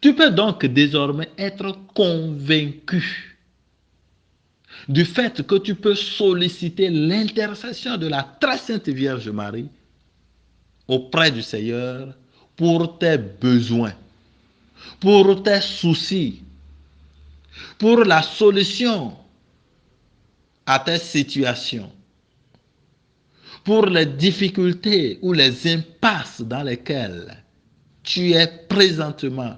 Tu peux donc désormais être convaincu du fait que tu peux solliciter l'intercession de la très sainte Vierge Marie auprès du Seigneur pour tes besoins, pour tes soucis, pour la solution à tes situations, pour les difficultés ou les impasses dans lesquelles tu es présentement,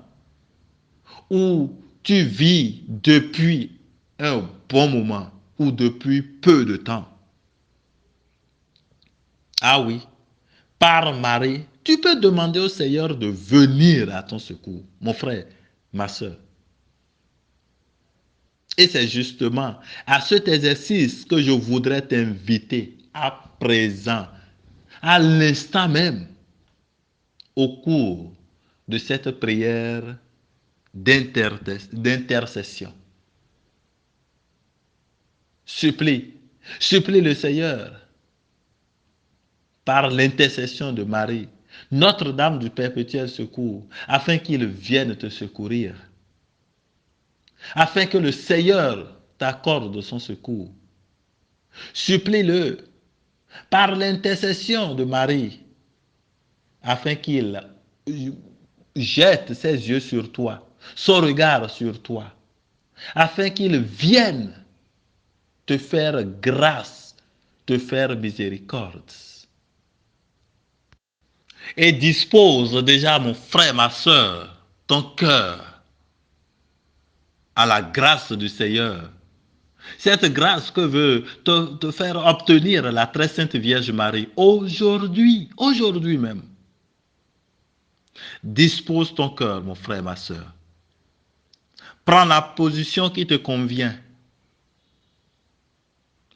ou tu vis depuis un bon moment ou depuis peu de temps. Ah oui, par Marie, tu peux demander au Seigneur de venir à ton secours, mon frère, ma soeur. Et c'est justement à cet exercice que je voudrais t'inviter à présent, à l'instant même, au cours de cette prière d'intercession. Supplie, supplie le Seigneur par l'intercession de Marie, Notre-Dame du Perpétuel Secours, afin qu'il vienne te secourir, afin que le Seigneur t'accorde son secours. Supplie-le par l'intercession de Marie, afin qu'il jette ses yeux sur toi, son regard sur toi, afin qu'il vienne te faire grâce, te faire miséricorde. Et dispose déjà, mon frère, ma soeur, ton cœur à la grâce du Seigneur. Cette grâce que veut te faire obtenir la très sainte Vierge Marie aujourd'hui, aujourd'hui même. Dispose ton cœur, mon frère, ma soeur. Prends la position qui te convient.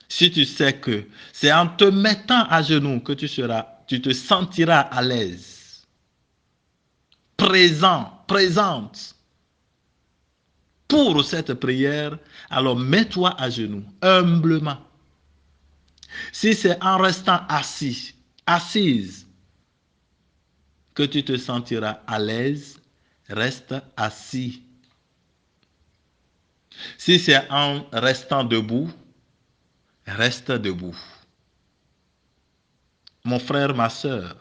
Si tu sais que c'est en te mettant à genoux que tu te sentiras à l'aise, présente pour cette prière, alors mets-toi à genoux, humblement. Si c'est en restant assise, que tu te sentiras à l'aise, reste assis. Si c'est en restant debout, reste debout. Mon frère, ma soeur,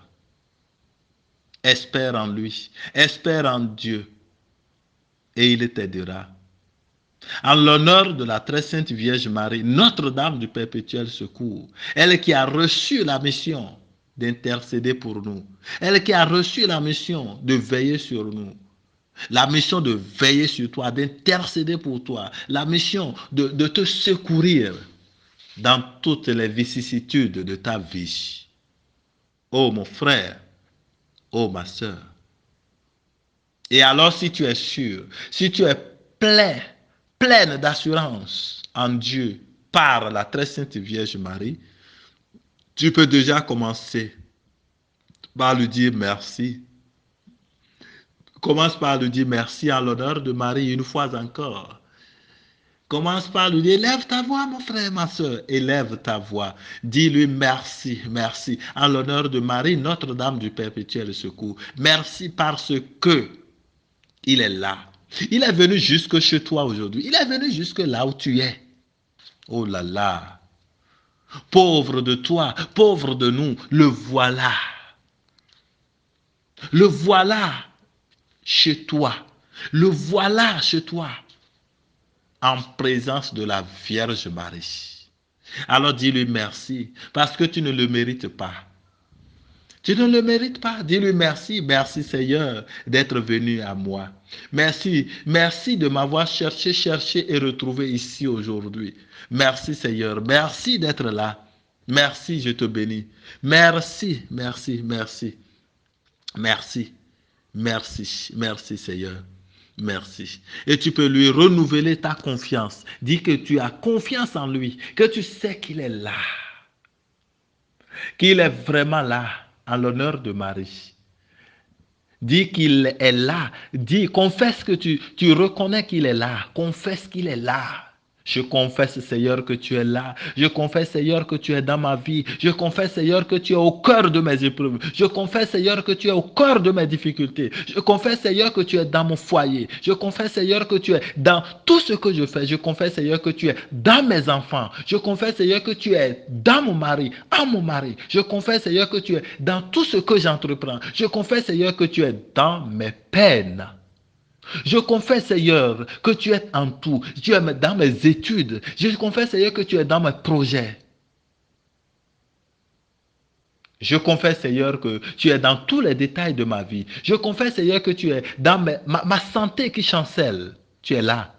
espère en lui, espère en Dieu, et il t'aidera. En l'honneur de la très sainte Vierge Marie, Notre-Dame du Perpétuel Secours, elle qui a reçu la mission d'intercéder pour nous, elle qui a reçu la mission de veiller sur nous, la mission de veiller sur toi, d'intercéder pour toi, la mission de te secourir dans toutes les vicissitudes de ta vie. Oh mon frère, oh ma soeur. Et alors si tu es sûr, si tu es pleine d'assurance en Dieu par la très sainte Vierge Marie, tu peux déjà commencer par lui dire merci. Commence par lui dire merci en l'honneur de Marie une fois encore. Commence par lui dire, élève ta voix, mon frère, ma soeur, élève ta voix. Dis-lui merci, merci, en l'honneur de Marie, Notre-Dame du Perpétuel Secours. Merci parce que il est là. Il est venu jusque chez toi aujourd'hui. Il est venu jusque là où tu es. Oh là là. Pauvre de toi, pauvre de nous, le voilà. Le voilà chez toi. Le voilà chez toi. En présence de la Vierge Marie. Alors dis-lui merci, parce que tu ne le mérites pas. Tu ne le mérites pas. Dis-lui merci, merci Seigneur d'être venu à moi. Merci, merci de m'avoir cherché et retrouvé ici aujourd'hui. Merci Seigneur, merci d'être là. Merci, je te bénis. Merci, merci, merci. Merci, merci Seigneur. Merci. Et tu peux lui renouveler ta confiance. Dis que tu as confiance en lui, que tu sais qu'il est là, qu'il est vraiment là, en l'honneur de Marie. Dis qu'il est là. Dis, confesse que tu reconnais qu'il est là. Confesse qu'il est là. Je confesse, Seigneur, que tu es là. Je confesse, Seigneur, que tu es dans ma vie. Je confesse, Seigneur, que tu es au cœur de mes épreuves. Je confesse, Seigneur, que tu es au cœur de mes difficultés. Je confesse, Seigneur, que tu es dans mon foyer. Je confesse, Seigneur, que tu es dans tout ce que je fais. Je confesse, Seigneur, que tu es dans mes enfants. Je confesse, Seigneur, que tu es dans mon mari, en mon mari. Je confesse, Seigneur, que tu es dans tout ce que j'entreprends. Je confesse, Seigneur, que tu es dans mes peines. Je confesse, Seigneur, que tu es en tout. Tu es dans mes études. Je confesse, Seigneur, que tu es dans mes projets. Je confesse, Seigneur, que tu es dans tous les détails de ma vie. Je confesse, Seigneur, que tu es dans ma santé qui chancelle. Tu es là.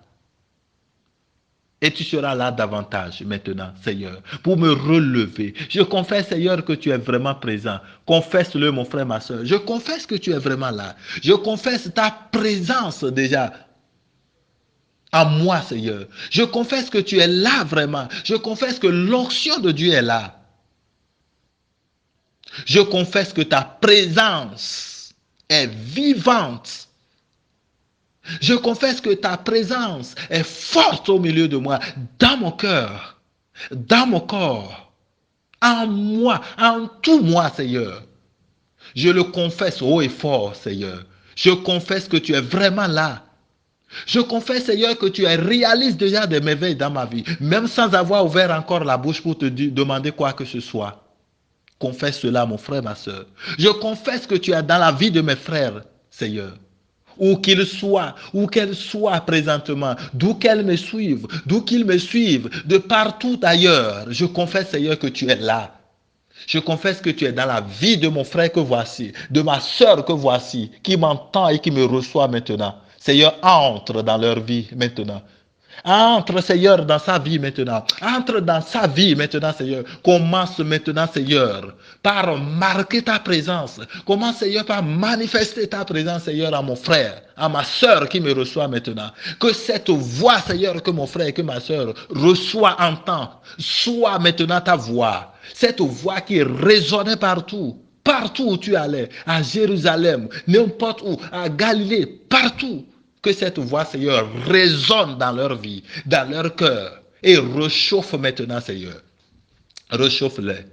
Et tu seras là davantage maintenant, Seigneur, pour me relever. Je confesse, Seigneur, que tu es vraiment présent. Confesse-le, mon frère, ma soeur. Je confesse que tu es vraiment là. Je confesse ta présence déjà en moi, Seigneur. Je confesse que tu es là vraiment. Je confesse que l'onction de Dieu est là. Je confesse que ta présence est vivante. Je confesse que ta présence est forte au milieu de moi, dans mon cœur, dans mon corps, en moi, en tout moi, Seigneur. Je le confesse haut et fort, Seigneur. Je confesse que tu es vraiment là. Je confesse, Seigneur, que tu réalises déjà des merveilles dans ma vie, même sans avoir ouvert encore la bouche pour te demander quoi que ce soit. Confesse cela, mon frère, ma soeur. Je confesse que tu es dans la vie de mes frères, Seigneur. Où qu'ils soient, où qu'elles soient présentement, d'où qu'elles me suivent, d'où qu'ils me suivent, de partout ailleurs. Je confesse, Seigneur, que tu es là. Je confesse que tu es dans la vie de mon frère que voici, de ma soeur que voici, qui m'entend et qui me reçoit maintenant. Seigneur, entre dans leur vie maintenant. Entre, Seigneur, dans sa vie maintenant. Entre dans sa vie maintenant, Seigneur. Commence maintenant, Seigneur, par marquer ta présence. Commence, Seigneur, par manifester ta présence, Seigneur, à mon frère, à ma soeur qui me reçoit maintenant. Que cette voix, Seigneur, que mon frère et que ma soeur reçoit, entend, soit maintenant ta voix. Cette voix qui résonnait partout. Partout où tu allais, à Jérusalem, n'importe où, à Galilée, partout. Que cette voix, Seigneur, résonne dans leur vie, dans leur cœur. Et réchauffe maintenant, Seigneur. Réchauffe-les.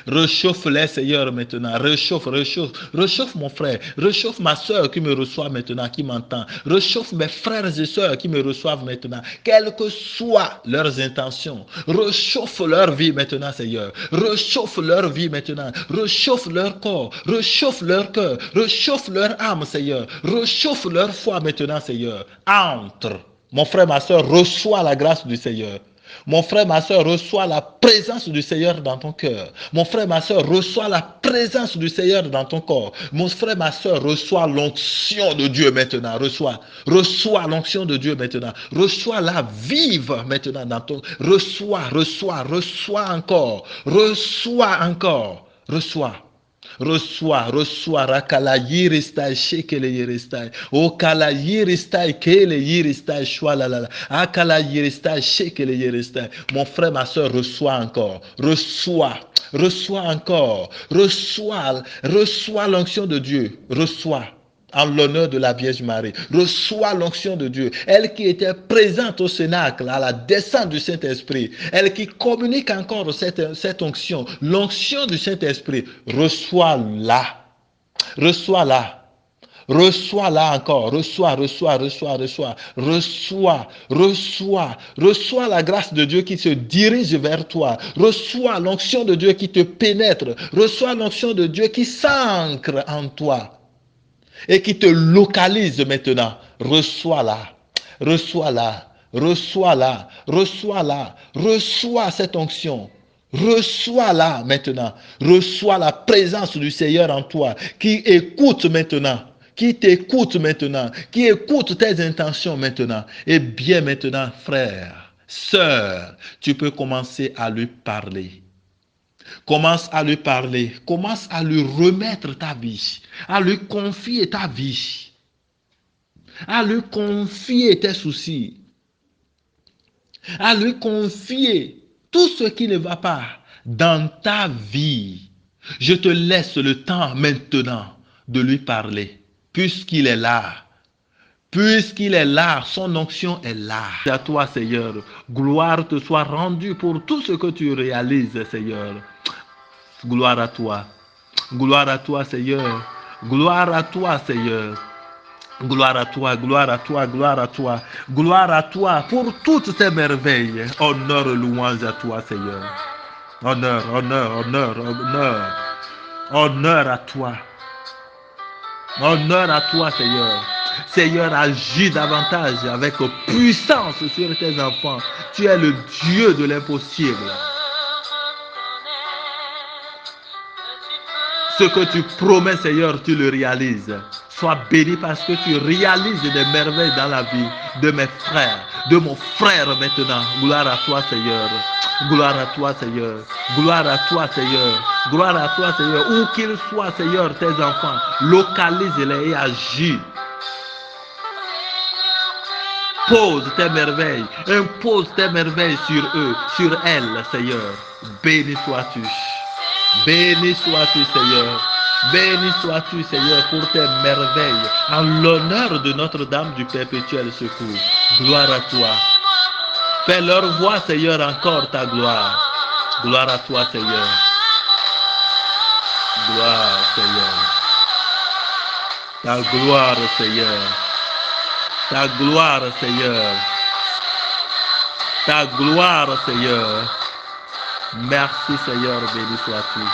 Réchauffe-les, Seigneur, maintenant. Réchauffe, réchauffe. Réchauffe mon frère. Réchauffe ma soeur qui me reçoit maintenant, qui m'entend. Réchauffe mes frères et soeurs qui me reçoivent maintenant. Quelles que soient leurs intentions. Réchauffe leur vie maintenant, Seigneur. Réchauffe leur vie maintenant. Réchauffe leur corps. Réchauffe leur cœur. Réchauffe leur âme, Seigneur. Réchauffe leur foi maintenant, Seigneur. Entre. Mon frère, ma soeur, reçois la grâce du Seigneur. Mon frère, ma soeur, reçois la présence du Seigneur dans ton cœur. Mon frère, ma soeur, reçois la présence du Seigneur dans ton corps. Mon frère, ma soeur, reçois l'onction de Dieu maintenant. Reçois l'onction de Dieu maintenant. Reçois la vive maintenant dans ton... Reçois encore. Reçois, rakala yiristai shekele yiristai, o kala yiristai kele yiristai shwalalala, akala yiristai shekele yiristai. Mon frère, ma soeur, reçois encore, reçois encore, reçois l'onction de Dieu, reçois. En l'honneur de la Vierge Marie. Reçois l'onction de Dieu. Elle qui était présente au Cénacle, à la descente du Saint-Esprit. Elle qui communique encore cette onction. L'onction du Saint-Esprit. Reçois-la. Reçois-la. Reçois-la encore. Reçois la grâce de Dieu qui se dirige vers toi. Reçois l'onction de Dieu qui te pénètre. Reçois l'onction de Dieu qui s'ancre en toi et qui te localise maintenant. Reçois-la. Reçois cette onction. Reçois-la maintenant. Reçois la présence du Seigneur en toi qui écoute maintenant. Qui t'écoute maintenant. Qui écoute tes intentions maintenant. Et bien maintenant, frère, sœur, tu peux commencer à lui parler. Commence à lui parler, commence à lui remettre ta vie, à lui confier ta vie, à lui confier tes soucis, à lui confier tout ce qui ne va pas dans ta vie. Je te laisse le temps maintenant de lui parler, puisqu'il est là. Puisqu'il est là, son onction est là. À toi, Seigneur, gloire te soit rendue pour tout ce que tu réalises, Seigneur. Gloire à toi, Seigneur. Gloire à toi, Seigneur. Gloire à toi, gloire à toi, gloire à toi. Gloire à toi pour toutes tes merveilles. Honneur et louange à toi, Seigneur. Honneur. Honneur à toi. Honneur à toi, Seigneur. Seigneur, agis davantage avec puissance sur tes enfants. Tu es le Dieu de l'impossible. Ce que tu promets, Seigneur, tu le réalises. Sois béni parce que tu réalises des merveilles dans la vie de mes frères, de mon frère maintenant. Gloire à toi, Seigneur. Gloire à toi, Seigneur. Gloire à toi, Seigneur. Gloire à toi, Seigneur. Où qu'ils soient, Seigneur, tes enfants, localise-les et agis. Pose tes merveilles. Impose tes merveilles sur eux, sur elles, Seigneur. Béni sois-tu. Béni sois-tu, Seigneur. Béni sois-tu, Seigneur, pour tes merveilles. En l'honneur de Notre-Dame du perpétuel secours. Gloire à toi. Fais-leur voir, Seigneur, encore ta gloire. Gloire à toi, Seigneur. Gloire, Seigneur. Ta gloire, Seigneur. Ta gloire, Seigneur. Ta gloire, Seigneur. Merci, Seigneur, béni sois-tu.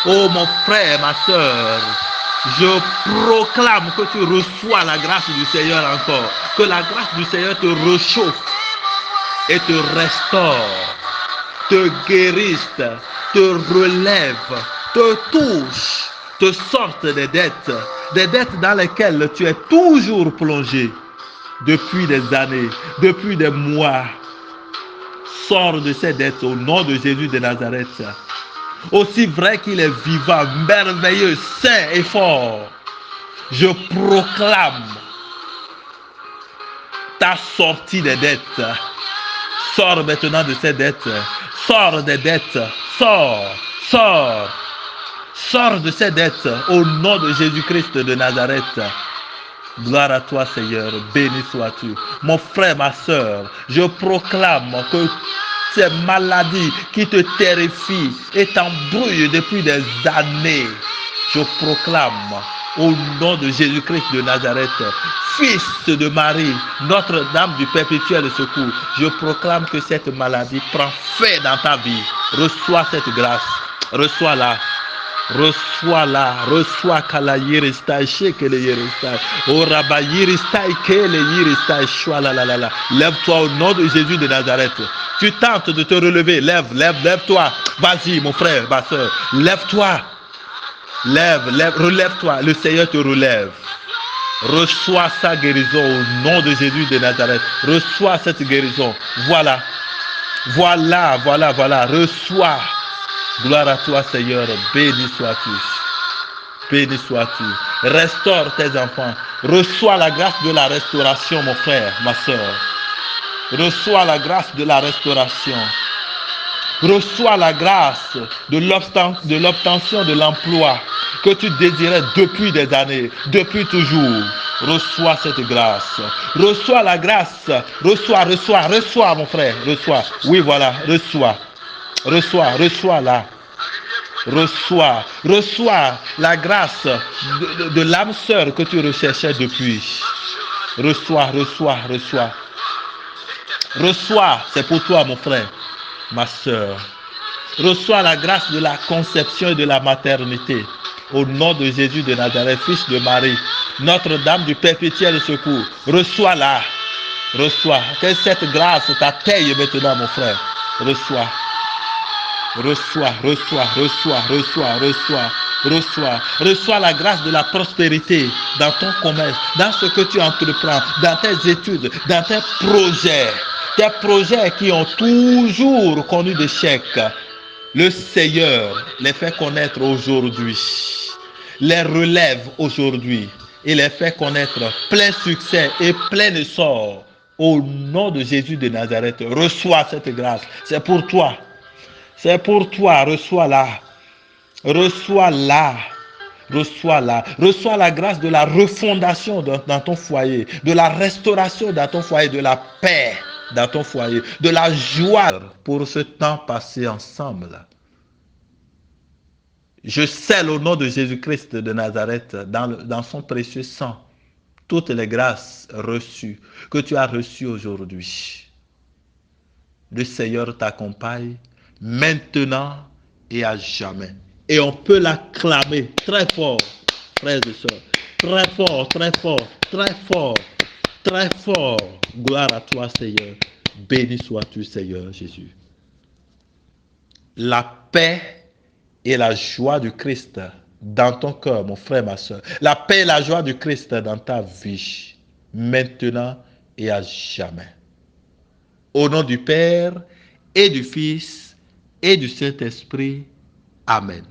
Oh, mon frère, ma soeur, je proclame que tu reçois la grâce du Seigneur encore. Que la grâce du Seigneur te réchauffe et te restaure, te guérisse, te relève, te touche, te sorte des dettes dans lesquelles tu es toujours plongé depuis des années, depuis des mois. Sors de ces dettes au nom de Jésus de Nazareth. Aussi vrai qu'il est vivant, merveilleux, saint et fort, je proclame ta sortie des dettes. Sors maintenant de ces dettes. Sors des dettes. Sors. Sors de ces dettes au nom de Jésus-Christ de Nazareth. Gloire à toi, Seigneur. Béni sois-tu. Mon frère, ma soeur, je proclame que ces maladies qui te terrifient et t'embrouillent depuis des années, je proclame au nom de Jésus-Christ de Nazareth, Fils de Marie, Notre-Dame du perpétuel secours, je proclame que cette maladie prend fin dans ta vie. Reçois cette grâce. Reçois-la. Reçois-la, reçois kala yiristai shekele yiristai, oraba yiristai kele yiristai shwala la la la. Lève-toi au nom de Jésus de Nazareth. Tu tentes de te relever, lève-toi. Vas-y, mon frère, ma soeur, lève-toi. Relève-toi. Le Seigneur te relève. Reçois sa guérison au nom de Jésus de Nazareth. Reçois cette guérison. Voilà. Reçois. Gloire à toi, Seigneur. Béni sois-tu. Béni sois-tu. Restaure tes enfants. Reçois la grâce de la restauration, mon frère, ma soeur. Reçois la grâce de la restauration. Reçois la grâce de l'obtention de l'emploi que tu désirais depuis des années, depuis toujours. Reçois cette grâce. Reçois la grâce. Reçois, mon frère. Reçois. Oui, voilà. Reçois là. Reçois la grâce de l'âme sœur que tu recherchais depuis. Reçois. C'est pour toi, mon frère, ma sœur. Reçois la grâce de la conception et de la maternité. Au nom de Jésus de Nazareth, Fils de Marie, Notre-Dame du perpétuel secours. Reçois-la. Que cette grâce t'atteigne maintenant, mon frère. Reçois la grâce de la prospérité dans ton commerce, dans ce que tu entreprends, dans tes études, dans tes projets qui ont toujours connu d'échecs. Le Seigneur les fait connaître aujourd'hui, les relève aujourd'hui et les fait connaître plein succès et plein essor au nom de Jésus de Nazareth. Reçois cette grâce, c'est pour toi. Reçois-la. Reçois la grâce de la refondation dans ton foyer, de la restauration dans ton foyer, de la paix dans ton foyer, de la joie pour ce temps passé ensemble. Je scelle au nom de Jésus-Christ de Nazareth, dans son précieux sang, toutes les grâces reçues, que tu as reçues aujourd'hui. Le Seigneur t'accompagne maintenant et à jamais. Et on peut l'acclamer très fort, frères et sœurs. Très fort. Gloire à toi, Seigneur. Béni sois-tu, Seigneur Jésus. La paix et la joie du Christ dans ton cœur, mon frère, ma soeur. La paix et la joie du Christ dans ta vie, maintenant et à jamais. Au nom du Père et du Fils et du Saint-Esprit. Amen.